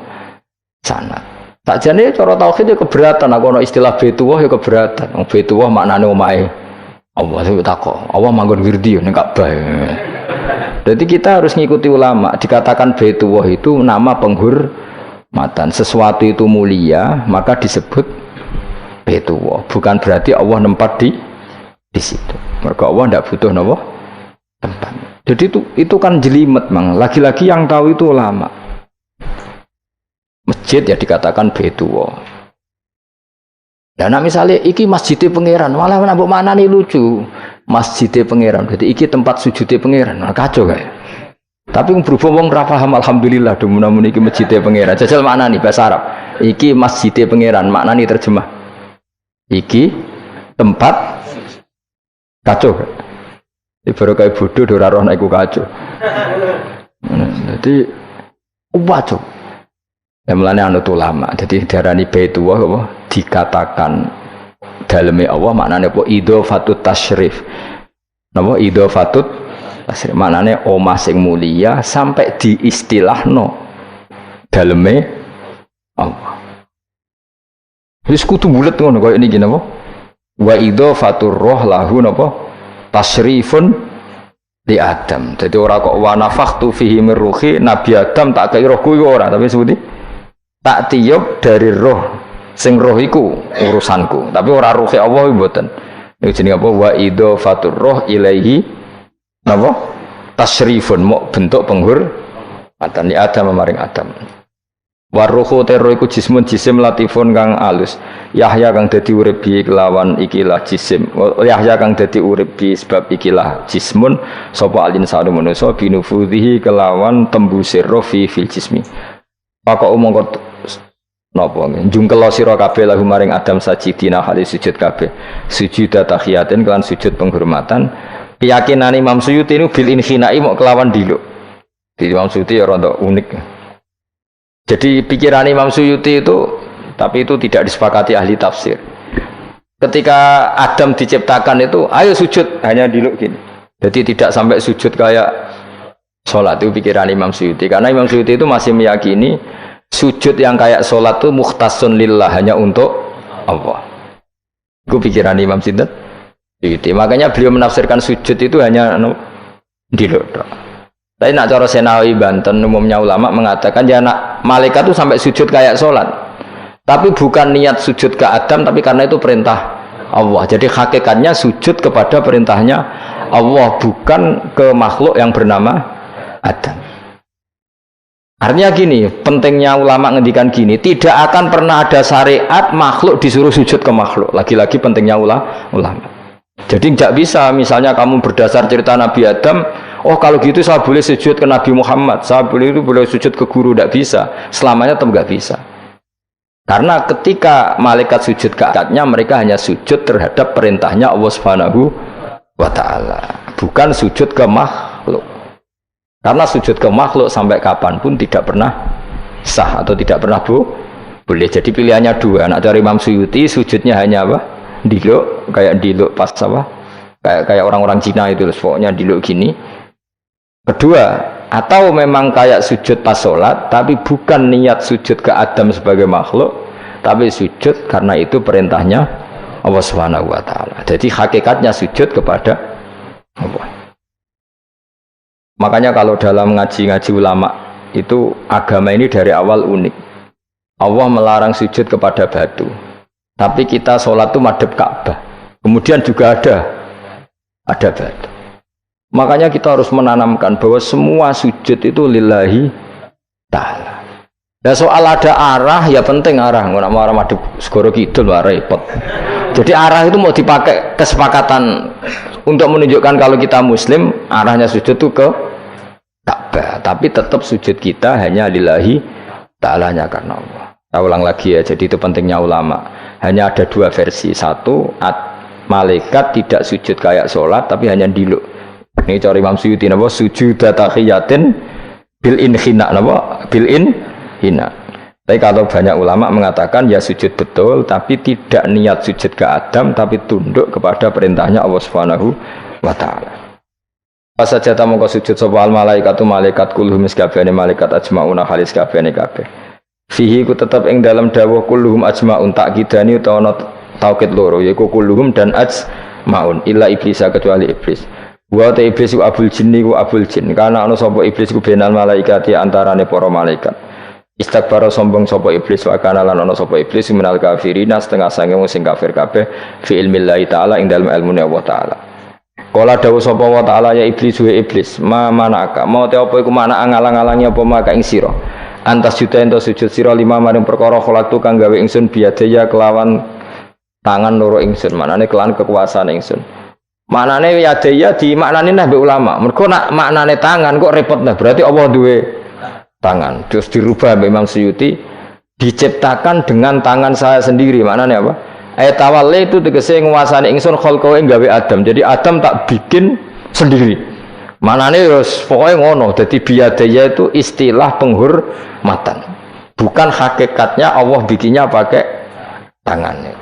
Sanad. Sakjane cara tauhid ya keberatan, aku ana istilah Baitullah ya keberatan. Wong Baitullah maknane omahe Allah itu takok. Allah manggon wirdi ning Ka'bah. Jadi kita harus ngikuti ulama. Dikatakan Baitullah itu nama penghormatan. Sesuatu itu mulia, maka disebut Baitullah. Bukan berarti Allah nempat di situ. Mergo Allah ndak butuh napa? Tempat. Jadi itu kan jelimet, Mang. Lagi-lagi yang tahu itu ulama. Masjid ya dikatakan Baitullah. Nah misalnya iki masjidnya pangeran, malah mbok maknane lucu. Masjidnya pangeran, berarti iki tempat sujudnya pangeran. Nah, kacau kayak. Tapi berhubung wong ra paham alhamdulillah demun-demun iki masjidnya pangeran. Jajal maknane bahasa Arab. Iki masjidnya pangeran, maknane terjemah. Iki tempat kacau kayak. Ibarat kayak bodoh ora roh nek iku kacau. Jadi kacau. Yang melane anut ulama, jadi darani Baitullah apa dikatakan daleme Allah maknane apa idhofatut tasyrif. Napa idhofatut tasyrif maknane omah sing mulia sampai diistilahno daleme Allah. Wis kudu bulet ngono kaya niki napa? Wa idhofatur roh lahu napa? Tasyrifun di Adam. Jadi ora kok wa nafakhtu fihi min ruhi Nabi Adam tak kei rohku ora, tapi sebuti tak tiup dari roh sing roh iku urusanku tapi ora ruhe Allah mboten niku jenenge apa wa idhofatur roh ilaihi napa tasrifun mok bentuk penghormatan li Adam maring Adam wa ruhu terro iku jismun jisim latifun kang alus Yahya kang dadi urip bi kelawan ikilah jisim Yahya kang dadi urip bi sebab ikilah jismun sapa alin sanu manusa binufudhihi kelawan tembusir roh fil jismi maka umum napa njungkel sira kabeh lahu maring Adam sajidina hale sujud kabeh sujud tahiyatin kelan sujud penghormatan keyakinan Imam Suyuti niku bil inhinai mok kelawan diluk di Imam Suyuti ya rada unik jadi pikiran Imam Suyuti itu tapi itu tidak disepakati ahli tafsir ketika Adam diciptakan itu ayo sujud hanya diluk gini jadi tidak sampai sujud kayak sholat itu pikiran Imam Suyuti karena Imam Suyuti itu masih meyakini sujud yang kayak sholat itu mukhtasun lillah hanya untuk Allah. Itu pikiran Imam Suyuti. Makanya beliau menafsirkan sujud itu hanya diluk. Tapi nak cara Senawi Banten umumnya ulama mengatakan ya nak malaikat itu sampai sujud kayak sholat. Tapi bukan niat sujud ke Adam, tapi karena itu perintah Allah. Jadi hakikatnya sujud kepada perintahnya Allah, bukan ke makhluk yang bernama Adam. Artinya gini, pentingnya ulama ngendikan gini, tidak akan pernah ada syariat makhluk disuruh sujud ke makhluk. Lagi-lagi pentingnya ulama. Jadi tidak bisa, misalnya kamu berdasar cerita Nabi Adam, oh kalau gitu saya boleh sujud ke Nabi Muhammad, saya boleh sujud ke guru, tidak bisa. Selamanya tetap nggak bisa. Karena ketika malaikat sujud ke akadnya, mereka hanya sujud terhadap perintahnya Allah Subhanahu wa Ta'ala, bukan sujud ke makhluk. Karena sujud ke makhluk sampai kapanpun tidak pernah sah atau tidak pernah boleh. Jadi pilihannya dua. Nak dari Imam Suyuti sujudnya hanya apa? Diluk, kayak diluk pas apa? Kayak orang-orang Cina itu, pokoknya diluk gini. Kedua, atau memang kayak sujud pas sholat, tapi bukan niat sujud ke Adam sebagai makhluk, tapi sujud karena itu perintahnya Allah Subhanahu wa Ta'ala. Jadi hakikatnya sujud kepada Allah. Makanya kalau dalam ngaji-ngaji ulama itu, agama ini dari awal unik. Allah melarang sujud kepada batu, tapi kita sholat itu madhep Ka'bah. Kemudian juga ada batu. Makanya kita harus menanamkan bahwa semua sujud itu lillahi ta'ala. Dan soal ada arah, ya penting arah. Nggak mau arah madhep segoro kidul, repot. Jadi arah itu mau dipakai kesepakatan untuk menunjukkan kalau kita muslim, arahnya sujud itu ke Ka'bah. Tapi tetap sujud kita hanya lillahi ta'alanya karena Allah. Saya ulang lagi ya, jadi itu pentingnya ulama. Hanya ada dua versi. Satu, malaikat tidak sujud kayak sholat, tapi hanya diluk. Ini cara Imam Suyuti, napa sujud tahiyatin bil inhina, napa bil inhina. Tapi kalau banyak ulama mengatakan ya sujud betul, tapi tidak niat sujud ke Adam, tapi tunduk kepada perintahnya Allah Subhanahu wa Ta'ala. Pas saja tamu kau sujud sopal malaikatu malaikat kulhum iskabene malaikat ajmauna halis kabene kabeh. Fihi ku tetap ing dalam dawuh kulhum ajmaun tak kidani utawa taukid loro, yaiku kulhum dan ajmaun illa iblis kecuali iblis. Wa ta iblis ku abul jinni ku abul jin, karena ana sapa iblis ku benal malaikat ya antarane para malaikat. Istakbara sombong sapa iblis wa kana lan ana sapa iblis minal kafirina setengah sange wong sing kafir kabeh fi ilmillahi taala ing dalem ilmune Allah taala. Kala dawuh sapa wa taala ya iblis wa iblis ma manaka mau te apa iku mana ngalang-alangi apa maka ing sira. Antas juta ento sujud sira lima maring perkara kholatu kang gawe ingsun biadaya kelawan tangan loro ingsun, manane kelawan kekuasaan ingsun. Maknane yadaya di maknane nah ulama. Mergo nak maknane tangan kok repot nah. Berarti Allah duwe tangan. Terus dirubah Imam Suyuti, diciptakan dengan tangan saya sendiri. Maknane apa? Tawalli itu tegese nguasani ingsun khalqawe gawe Adam. Jadi Adam tak bikin sendiri. Maknane wis pokoke ngono. Dadi biyadaya itu istilah penghormatan. Bukan hakikatnya Allah bikinnya pakai tangannya.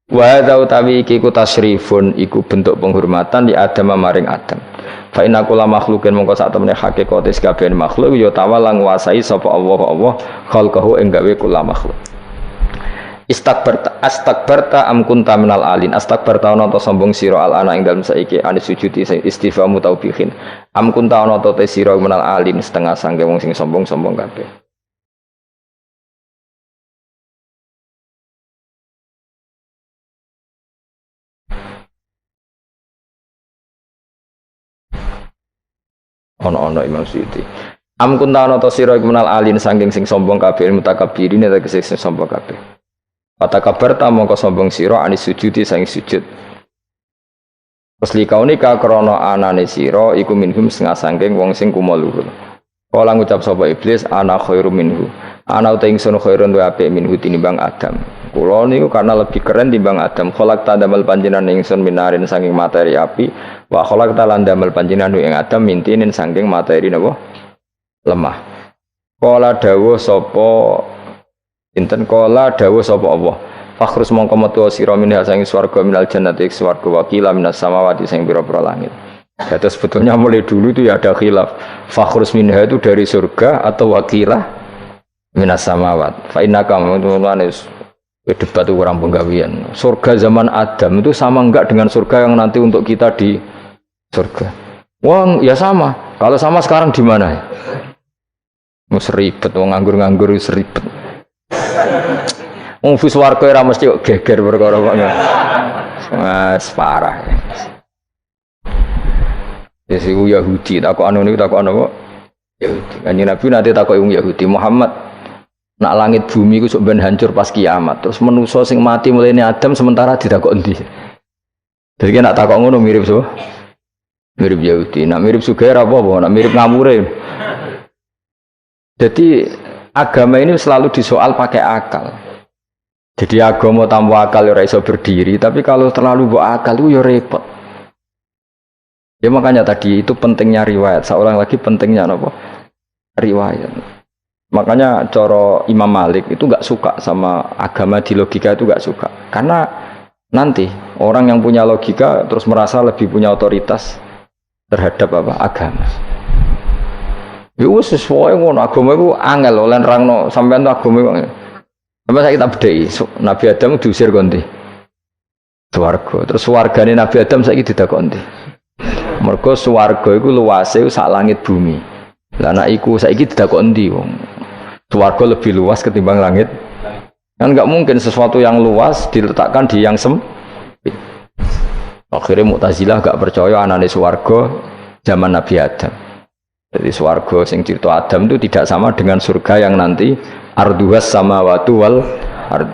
Wa hadza utawi iki ku tasrifun iku bentuk penghormatan di Adam maring Adam. Fa inna kulla makhluqin mongko sak temene hakikate kabeh makhluk ya tawala nguasai sapa Allah khalqahu ing gawe kulla makhluk. Astakbarta am kunta minal alin. Astakbarta ana ta sombong sira al ana ing dalem saiki anis sujudi istifhamu taubihin. Am kunta ana ta sira minal alin setengah sangge wong sing sombong-sombong kabeh. Ono Imam Suyuti. Am kunta ana ta sira minal alin saking sing sombong kabeh mutakabbirin tegese sing sombong kabeh. Patakabar ta mongko sombong sira anis sujudi sang sujud. Peslikaune ka krana anane sira iku minhum setengah saking wong sing kumaluhur. Kala ngucap sapa iblis ana khairu minhu. Ana uta ingsun khairun wa apik minhu tinimbang Adam. Kula niku karena lebih keren timbang Adam. Kholak ta damel panjenengan ingsun minarin saking materi api. Wa kholak ta lan damel panjenengan ing Adam mintinin saking materi napa? Lemah. Kala dawuh sapa inten kala dawuh sapa Allah. Fakhrus mongko metu sira minha saking swarga minal jannati swarga wakila minas samawati sing pira-pira langit. Ya, sebetulnya mulai dulu itu ya ada khilaf. Fakhrus minha itu dari surga atau wakilah minas samawat. Fa innaka mutunanis debat itu orang penggawian. Surga zaman Adam itu sama enggak dengan surga yang nanti untuk kita di surga? Wong ya sama. Kalau sama sekarang di mana ya? Mus ribet, wong nganggur-nganggur seribet. Wong bus warga ora mesti kok geger perkara kok. Mas parah. Ya si Yahudi takok anu niku takok anu kok. Yahudi. Kanjeng Nabi nanti takok wong Yahudi, Muhammad nak langit bumi ku sok ben hancur pas kiamat. Terus manusa sing mati mulane Adam sementara ditakok endi. Jadi kan nak takok ngono mirip so. Mirip Yahudi. Nak mirip sugih apa-apa, nak mirip ngamure. Jadi agama ini selalu disoal pakai akal. Jadi agama tanpa akal ora iso berdiri, tapi kalau terlalu bawa akal itu ya repot. Ya makanya tadi itu pentingnya riwayat. Seorang lagi pentingnya apa? Riwayat. Makanya coro Imam Malik itu nggak suka sama agama di logika itu nggak suka. Karena nanti orang yang punya logika terus merasa lebih punya otoritas terhadap apa? Agama. Ya wis sesuai ngono agama iku angel oleh nerangno sampean tuh agama iku. Sampai saya kita bedheki Nabi Adam diusir konti. Swarga. Terus swargane Nabi Adam saiki didakoni. Mergo swarga iku luase sak langit bumi. Lah nek iku saiki didakoni ndi wong. Swarga lebih luas ketimbang langit. Kan enggak mungkin sesuatu yang luas diletakkan di yang sempit. Akhirnya Mu'tazilah enggak percaya anane swarga zaman Nabi Adam. Jadi swarga sing cerita Adam itu tidak sama dengan surga yang nanti arduhas samawati wal ard.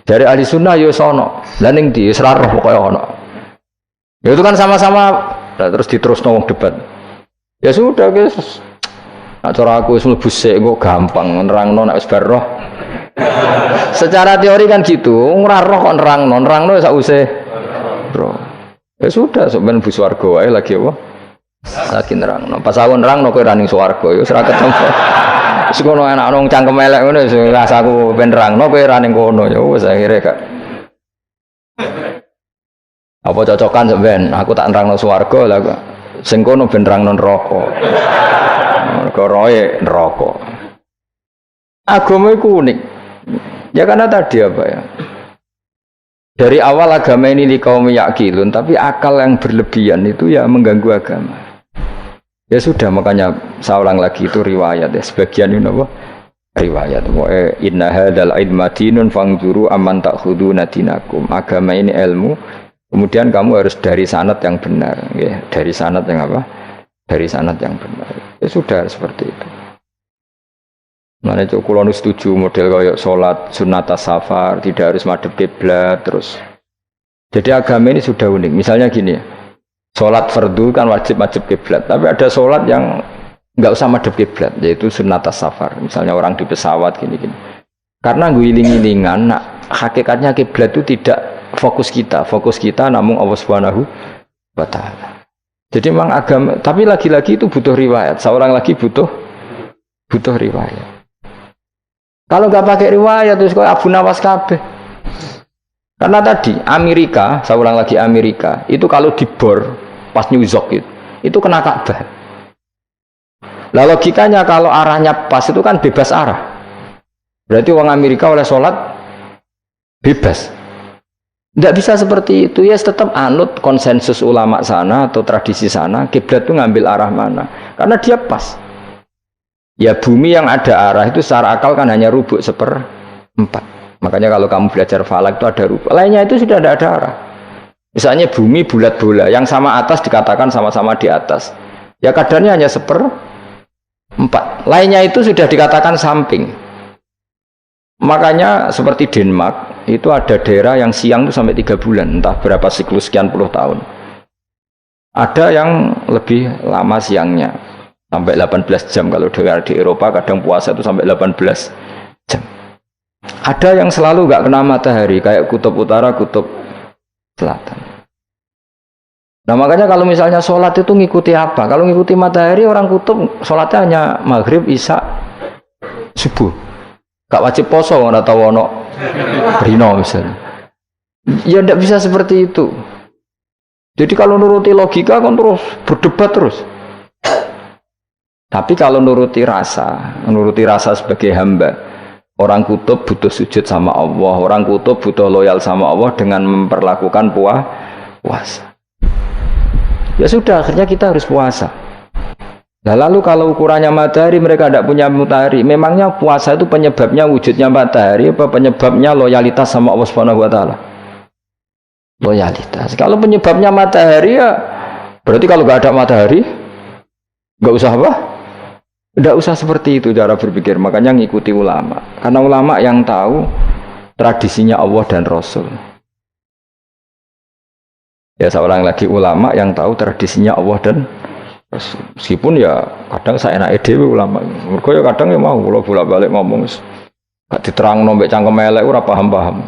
Dari ahli sunnah yo sono, lan ning ndi wis ra roh pokoke ono. Ya itu kan sama-sama terus diterusno wong debat. Ya sudah guys. Nak cara aku wis mlebu sik kok gampang nerangno nek wis bar roh. Secara teori kan gitu, ora roh kok nerangno sak usih roh. Ya sudah sampeyan bu swarga wae lagi apa? Lagi nerangno. Pas aku nerangno kowe ra ning swarga ya wis ra ketemu. Wis kono enak nang cangkem elek ngono wis rasaku ben nerangno kowe ra ning kono ya wis akhire gak. Apa cocokan sampean? Aku tak nerangno swarga lah kok. Sing kono ben nerangno neraka. Mergo roe neraka. Agama iku unik. Ya karena tadi apa ya? Dari awal agama ini liqaumi yaqilun, tapi akal yang berlebihan itu ya mengganggu agama. Ya sudah, makanya saya ulang lagi itu riwayat ya, sebagian ini apa? Riwayat. Inna hadzal ilma dinun fangzuru amman ta'khuduna dinakum. Agama ini ilmu, kemudian kamu harus dari sanad yang benar, ya. Dari sanad yang apa? Dari sanad yang benar. Ya sudah seperti itu. Mana itu kalau setuju model kayak sholat sunat safar tidak harus madhep kiblat terus. Jadi agama ini sudah unik. Misalnya gini, sholat fardu kan wajib kiblat, tapi ada sholat yang nggak usah madhep kiblat, yaitu sunat safar. Misalnya orang di pesawat gini-gini. Karena guling-gilingan, nah, hakikatnya kiblat itu tidak fokus kita namun Allah Subhanahu wa Ta'ala. Jadi memang agama, tapi lagi-lagi itu butuh riwayat. Seorang lagi butuh riwayat. Kalau nggak pakai riwayat terus kok Abu Nawas kabeh. Karena tadi Amerika, saya ulang lagi Amerika, itu kalau dibor pas New York itu kena Ka'bah. Lah logikanya kalau arahnya pas itu kan bebas arah. Berarti orang Amerika oleh sholat bebas. Tidak bisa seperti itu, ya tetap anut konsensus ulama sana atau tradisi sana, kiblat itu ngambil arah mana? Karena dia pas. Ya bumi yang ada arah itu secara akal kan hanya rubuk 1/4. Makanya kalau kamu belajar falak itu ada rubuk. Lainnya itu sudah tidak ada arah. Misalnya bumi bulat bola, yang sama atas dikatakan sama-sama di atas. Ya kadarnya hanya 1/4. Lainnya itu sudah dikatakan samping. Makanya seperti Denmark itu ada daerah yang siang itu sampai 3 bulan, entah berapa siklus sekian puluh tahun. Ada yang lebih lama siangnya. Sampai 18 jam kalau di Eropa kadang puasa itu sampai 18 jam. Ada yang selalu nggak kena matahari kayak kutub utara, kutub selatan. Nah makanya kalau misalnya sholat itu ngikuti apa? Kalau ngikuti matahari orang kutub sholatnya hanya maghrib, isya, subuh. Gak wajib poso nggak tahu ono rino misalnya. Ya tidak bisa seperti itu. Jadi kalau nuruti logika kan terus berdebat terus. Tapi kalau nuruti rasa sebagai hamba, orang kutub butuh sujud sama Allah, orang kutub butuh loyal sama Allah dengan memperlakukan puasa. Ya sudah, akhirnya kita harus puasa. Nah, lalu kalau ukurannya matahari mereka tidak punya matahari, memangnya puasa itu penyebabnya wujudnya matahari apa penyebabnya loyalitas sama Allah Subhanahu wa taala? Loyalitas. Kalau penyebabnya matahari ya berarti kalau nggak ada matahari nggak usah apa? Nggak usah seperti itu cara berpikir. Makanya ngikuti ulama. Karena ulama yang tahu tradisinya Allah dan Rasul. Ya seorang lagi ulama yang tahu tradisinya Allah dan meskipun ya kadang saya enak dewe ulama. Mergo ya kadang ya mau kula bolak-balik ngomong gak diterangno mbek cangkem elek ora paham-paham.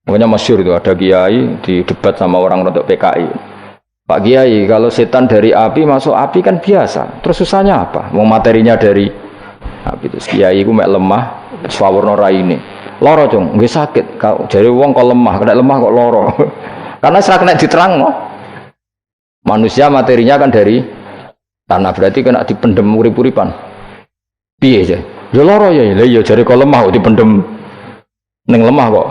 Makanya masyhur itu ada kiai di debat sama orang untuk PKI. Pak Kiai, kalau setan dari api masuk api kan biasa. Terus susahnya apa? Mau materinya dari api itu. Kiai iku mek lemah, swawarna raine. Lara, Cung, nggih sakit. Jare wong kok lemah, kena lemah kok lara. Karena ora kena diterangno. Manusia materinya kan dari tanah, berarti kena dipendem urip-uripan. Piye aja? Ya lara ya. Lah ya jare kok lemah kok dipendem ning lemah kok.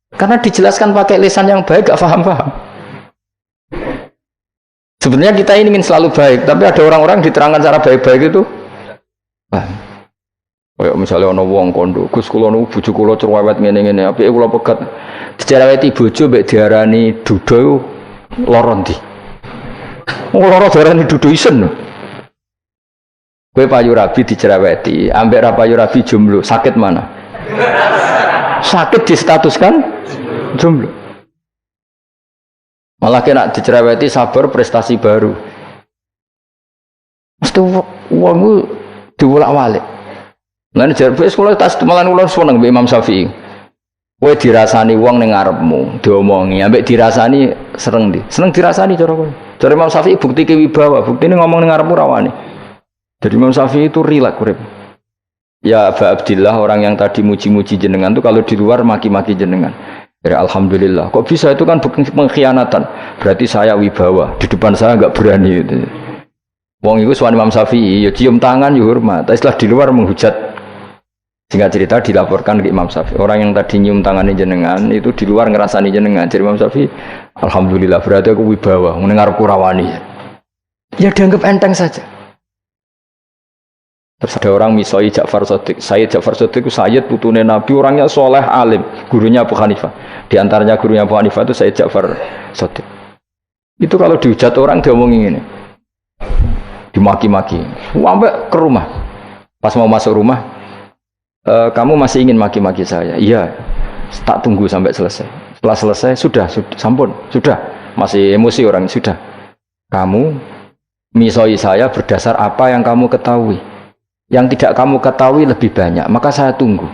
Karena dijelaskan pakai lisan yang baik gak paham-paham. Sebenarnya kita ini ingin selalu baik, tapi ada orang-orang diterangkan cara baik-baik itu. Kayak misalnya ana wong kondo, Gus kula niku bojo kula cerewet ngene-ngene, apike kula pegat. Dicereweti bojo mbek diarani duda lara ndi? Lara diarani duda isen. Kowe payu rabi dicereweti, ambek ra payu rabi jomblo, sakit mana? Sakit distatuskan jomblo. Malah kena dicereweti sabar prestasi baru. Mesti wong diwolak-walik. Lan jarbe sekolah tas malan kula seneng mbek Imam Syafi'i. Kowe dirasani wong ning ngarepmu, diomongi, ambek dirasani seneng ndi? Seneng dirasani cara kowe. Cara Imam Syafi'i bukti kewibawa, buktine ngomong ning ngarepmu rawani. Jadi Imam Syafi'i itu rileks urip. Ya Aba Abdillah, orang yang tadi muji-muji jenengan tuh kalau di luar maki-maki jenengan. Ya, alhamdulillah. Kok bisa itu kan pengkhianatan? Berarti saya wibawa. Di depan saya enggak berani gitu. Wong iku sowan Imam Syafi'i, ya cium tangan ya hormat. Tapi setelah di luar menghujat. Singkat cerita dilaporkan ke Imam Syafi'i. Orang yang tadi nyium tangannya jenengan itu di luar ngerasani jenengan. Jadi Imam Syafi'i, alhamdulillah berarti aku wibawa. Mendengar kurawani. Ya dianggap enteng saja. Terus ada orang misoi Ja'far Shadiq. Sayyid Ja'far Shadiq itu Sayyid putune Nabi, orangnya soleh alim, gurunya Abu Hanifah. Di antaranya gurunya Abu Hanifah itu Sayyid Ja'far Shadiq. Itu kalau dihujat orang diomongin ini, dimaki-maki. Sampai ke rumah. Pas mau masuk rumah, kamu masih ingin maki-maki saya? Iya. Tak tunggu sampai selesai. Setelah selesai sudah sampun, sudah. Masih emosi orang sudah. Kamu misoi saya berdasar apa yang kamu ketahui. Yang tidak kamu ketahui lebih banyak, maka saya tunggu.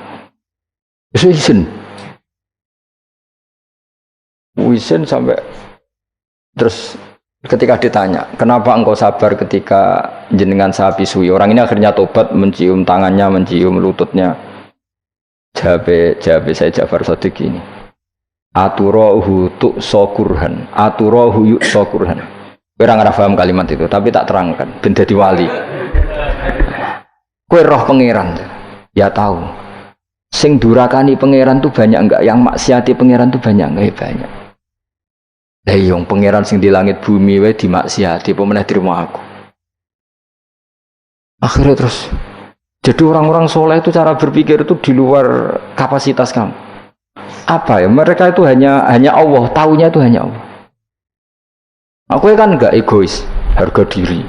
Izin sampai terus ketika ditanya, kenapa engkau sabar ketika jenengan saya pisui? Orang ini akhirnya tobat, mencium tangannya, mencium lututnya. Jawab saya Ja'far Shadiq ini. Aturahu tu'sokurhan, aturahu yu'sokurhan. Orang nggak paham kalimat itu, tapi tak terangkan. Ben dadi wali. Kowe roh pangeran, ya tahu. Sing durakani pangeran tuh banyak enggak? Yang maksiati pangeran tuh banyak enggak? Ya banyak. Lah yang pangeran sing di langit bumi wae dimaksiati, apa meneh terima aku. Akhirnya terus. Jadi orang-orang soleh itu cara berpikir itu di luar kapasitas kamu. Apa ya? Mereka itu hanya Allah, taunya itu hanya Allah. Aku kan enggak egois, harga diri.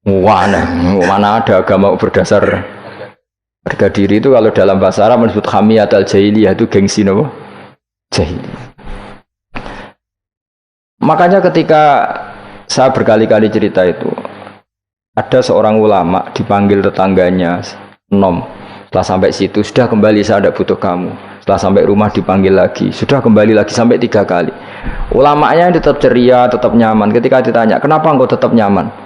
Mana ada agama berdasar harga diri itu kalau dalam bahasa Arab disebut hamiyatul jahiliyah, itu gengsi apa? Jahiliyah. Makanya ketika saya berkali-kali cerita itu, ada seorang ulama dipanggil tetangganya, Nom, setelah sampai situ, sudah kembali saya tidak butuh kamu. Setelah sampai rumah dipanggil lagi, sudah kembali lagi sampai 3 kali. Ulamanya tetap ceria, tetap nyaman. Ketika ditanya, kenapa engkau tetap nyaman?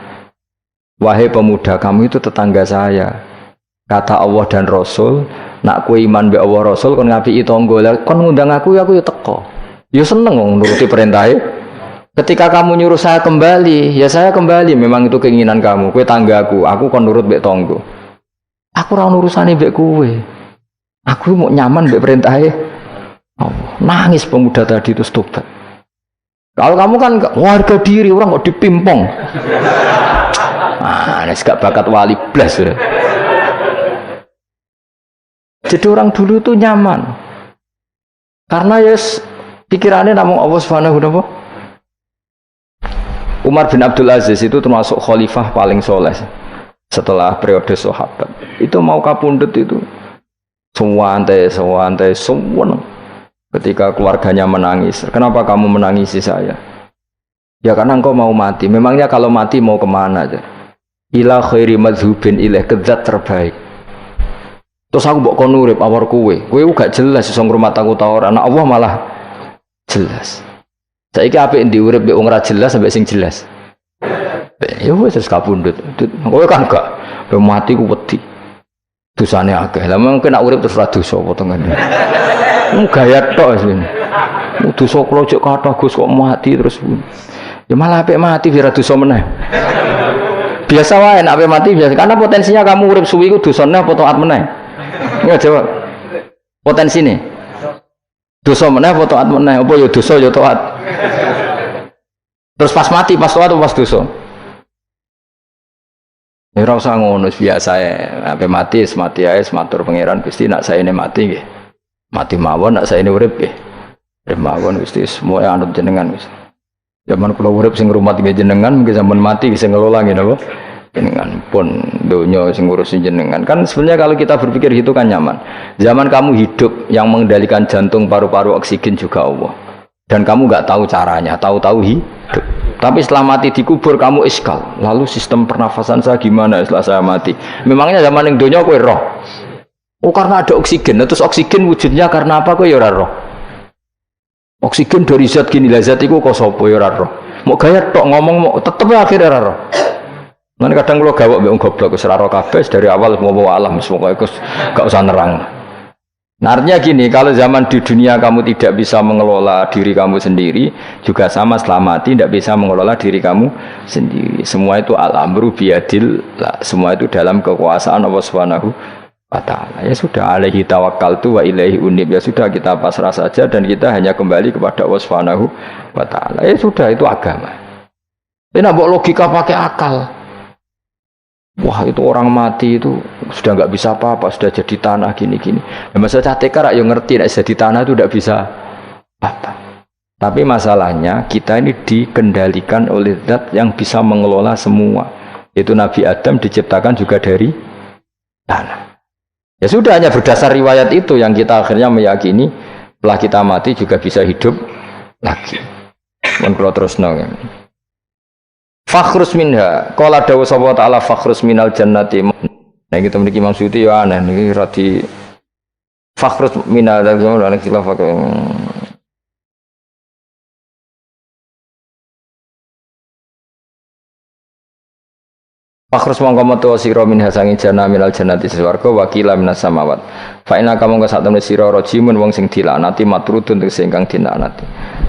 Wahai pemuda, kamu itu tetangga saya. Kata Allah dan Rasul, nak ku iman be Allah Rasul kon ngapiki tangga. Lah kon ngundang aku ya teko. Ya seneng wong nuruti perintahnya. Ketika kamu nyuruh saya kembali, ya saya kembali. Memang itu keinginan kamu. Kowe tanggaku, aku kon nurut mbek tangga. Aku ora urusane mbek kowe. Aku mau nyaman mbek perintahnya. Oh, nangis pemuda tadi itu tobat. Kalau kamu kan harga diri orang kok dipimpong. Nah, Nah, gak bakat wali blas. Jadi orang dulu itu nyaman. Karena yes pikirannya namung Allah Subhanahu wa ta'ala. Umar bin Abdul Aziz itu termasuk khalifah paling soleh setelah periode sahabat. Itu mau kapundhut itu sewantai semua. Ketika keluarganya menangis, kenapa kamu menangisi saya? Ya karena engkau mau mati. Memangnya kalau mati mau kemana aja? Ila khairi madhubin ilaih, ke zat terbaik. Terus aku mbok kon urip awar kowe gak jelas iso ngrumat aku ta ora. Anak Allah malah jelas. Saiki apik ndi urip mbek wong ora jelas sampai sing jelas. Ya wis kapundhut. Kowe kan gak mati ku wedi. Dosane akeh. Lah mungkin nek urip terus ora dosa apa tengene. Gaya tok wis. Dosa kula cek kathah Gus kok mati terus. Ya malah apik mati ora dosa meneh. Biasa wae nek apik mati biasa karena potensinya kamu urip suwi ku dosane apa taat meneh. Ya jawab. Potensi nih. Dosa meneh apa taat meneh? Apa ya dosa ya taat. Terus pas mati, pas taat atau pas dosa? Ya ora usah ngono biasa ya. Sampai mati, mati ae matur pangeran Gusti nak saene mati nggih. Mati mawon nak saene urip nggih. Urip mawon Gusti semua anut jenengan wis. Zaman kula urip sing ngrumat nggih jenengan, mungkin zaman mati bisa ngelola nggih napa? Jenengan pun donya sing ngurusin jenengan. Kan sebenarnya kalau kita berpikir itu kan nyaman. Zaman kamu hidup yang mengendalikan jantung, paru-paru, oksigen juga Allah. Dan kamu nggak tahu caranya, tahu-tahu hidup. Tapi setelah mati dikubur kamu iskal. Lalu sistem pernafasan saya gimana setelah saya mati? Memangnya zaman yang donya kowe roh. Oh karena ada oksigen. Terus oksigen wujudnya karena apa kowe ya ora roh? Oksigen dari zat gini lah, zat iku kok sapa ya ora roh. Mau gaya tok ngomong mau tetep akhirnya ora roh. Nanti kadang kalau gawak beung goblok seraro kabeh dari awal mau alam semua itu gak usah nerang. Nah, artinya gini, kalau zaman di dunia kamu tidak bisa mengelola diri kamu sendiri, juga sama setelah mati tidak bisa mengelola diri kamu sendiri. Semua itu al-amru biyadillah, semua itu dalam kekuasaan Allah Subhanahu wa ta'ala. Ya sudah, alaihi tawakkaltu wa ilaihi unib. Ya sudah, kita pasrah saja dan kita hanya kembali kepada Allah Subhanahu wa ta'ala. Ya sudah, itu agama. Ini nak logika pakai akal. Wah itu orang mati itu sudah nggak bisa apa-apa, sudah jadi tanah gini-gini. Ya, masalah catekar yang ngerti, nak jadi tanah itu tidak bisa apa. Tapi masalahnya kita ini dikendalikan oleh zat yang bisa mengelola semua. Itu Nabi Adam diciptakan juga dari tanah. Ya sudah, hanya berdasar riwayat itu yang kita akhirnya meyakini setelah kita mati juga bisa hidup lagi. Kalau terus nong. Fakhrus minha, qala dawu sapa ta'ala fakhrus minal jannati. Nah kita memiliki Imam Suyuti ya aneh niki radi fakhrus minal jannati khilaf. Fakhrus mongko metu sira minha sangi jannah minal jannati swarga wakila minas samawat. Fa inna kamu sak temne sira rajimun wong sing dilaknati matrudun sing ingkang dilaknati.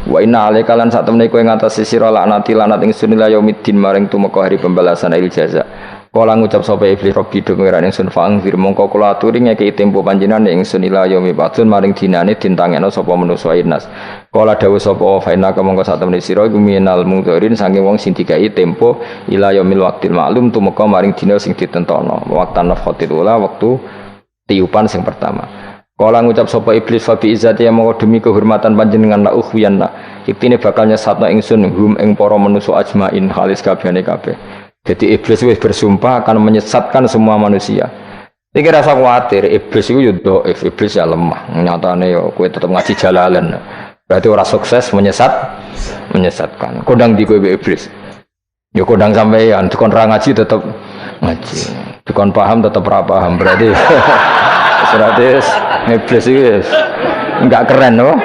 Wa inna alaika lan sak temne kowe ngatasi sira laknati lanat ingsun ila yaumiddin maring tumeka hari pembalasan il jaza. Kala ngucap sapa iblis robbi do pengiran ingsun faang fir mongko kula aturi ngeki tempo panjenengan ingsun ila yaumi batun maring dinane dintangeno sapa manusa inas. Kala dawuh sapa fa inna mongko sak temne sira iku minal mungdzirin saking wong sing dikai tempo ila yaumil waqtil ma'lum tumeka maring dina sing ditentono. Waqtan nafkhatil ula wektu tiupan sing pertama. Kala ngucap sapa iblis fa bi izzati mongko demi kehormatan panjenengan la ukhwiyanna iktine bakal nyesatno ingsun hum ing para manusa ajmain khalis kabehane kabeh. Jadi iblis wis bersumpah akan menyesatkan semua manusia. Iki rasa kuwatir, iblis iku yo dhaif, iblis ya lemah. Nyatane yo kowe tetep ngaji jalalan. Berarti ora sukses menyesatkan. Kondang di kowe iblis. Yo kondang sampean, dikon ra ngaji tetep ngaji. Dikon paham tetep ra paham. Berarti iblis itu enggak keren loh.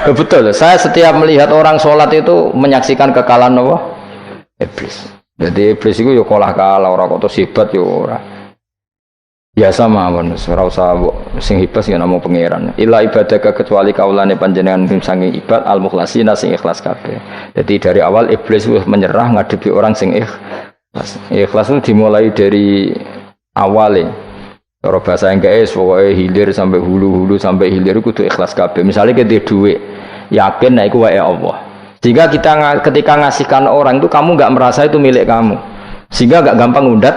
Betul, saya setiap melihat orang sholat itu menyaksikan kekalahan apa? Iblis. Jadi iblis itu ya kalah orang kok terus hebat ya ora. Biasa mawon, ora usah sing hebat sing namung pangeran. Illa ibadaka kecuali kaulane panjenengan saking ibad al-mukhlasina sing ikhlas kabeh. Jadi dari awal iblis wis menyerah ngadepi orang sing ikhlas. Ikhlas itu dimulai dari awalnya. Cara bahasa Inggris pokoknya hilir sampai hulu sampai hilir kudu ikhlas kabeh. Misalnya kita duit, yakin nek iku wae Allah. Sehingga kita ketika ngasihkan orang itu kamu enggak merasa itu milik kamu. Sehingga gak gampang undat.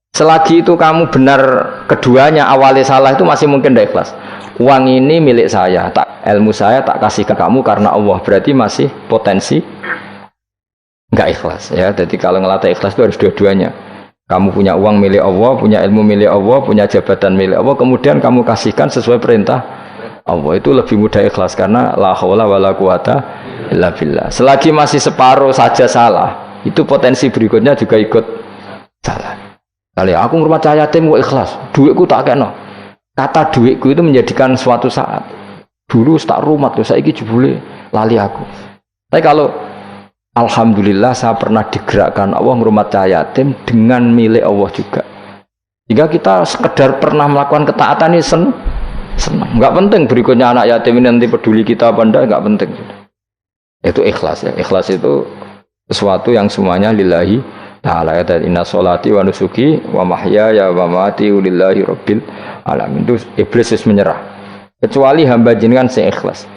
Selagi itu kamu benar keduanya awalnya salah itu masih mungkin tidak ikhlas. Uang ini milik saya, ilmu saya tak kasih ke kamu karena Allah, berarti masih potensi nggak ikhlas ya. Jadi kalau ngelatih ikhlas itu harus dua-duanya. Kamu punya uang milik Allah, punya ilmu milik Allah, punya jabatan milik Allah, kemudian kamu kasihkan sesuai perintah Allah, itu lebih mudah ikhlas karena la haula wala quwata illa billah. Selagi masih separuh saja salah, itu potensi berikutnya juga ikut salah. Kali aku ngurmat cahaya yatim kok ikhlas, duitku tak kena. Kata duitku itu menjadikan suatu saat. Dulu tak rumat tuh, saya jebule lali aku. Tapi kalau alhamdulillah saya pernah digerakkan Allah ngurmat cahaya yatim dengan milik Allah juga. Jika kita sekedar pernah melakukan ketaatan ini senang. Enggak penting berikutnya anak yatim ini nanti peduli kita apa enggak, enggak penting. Itu ikhlas ya. Ikhlas itu sesuatu yang semuanya lillahi ta'ala ya. Inna sholati wa nusuki wa mahyaya wa mamati lillahi rabbil alamin. Itu iblis menyerah kecuali hamba jenengan sing ikhlas.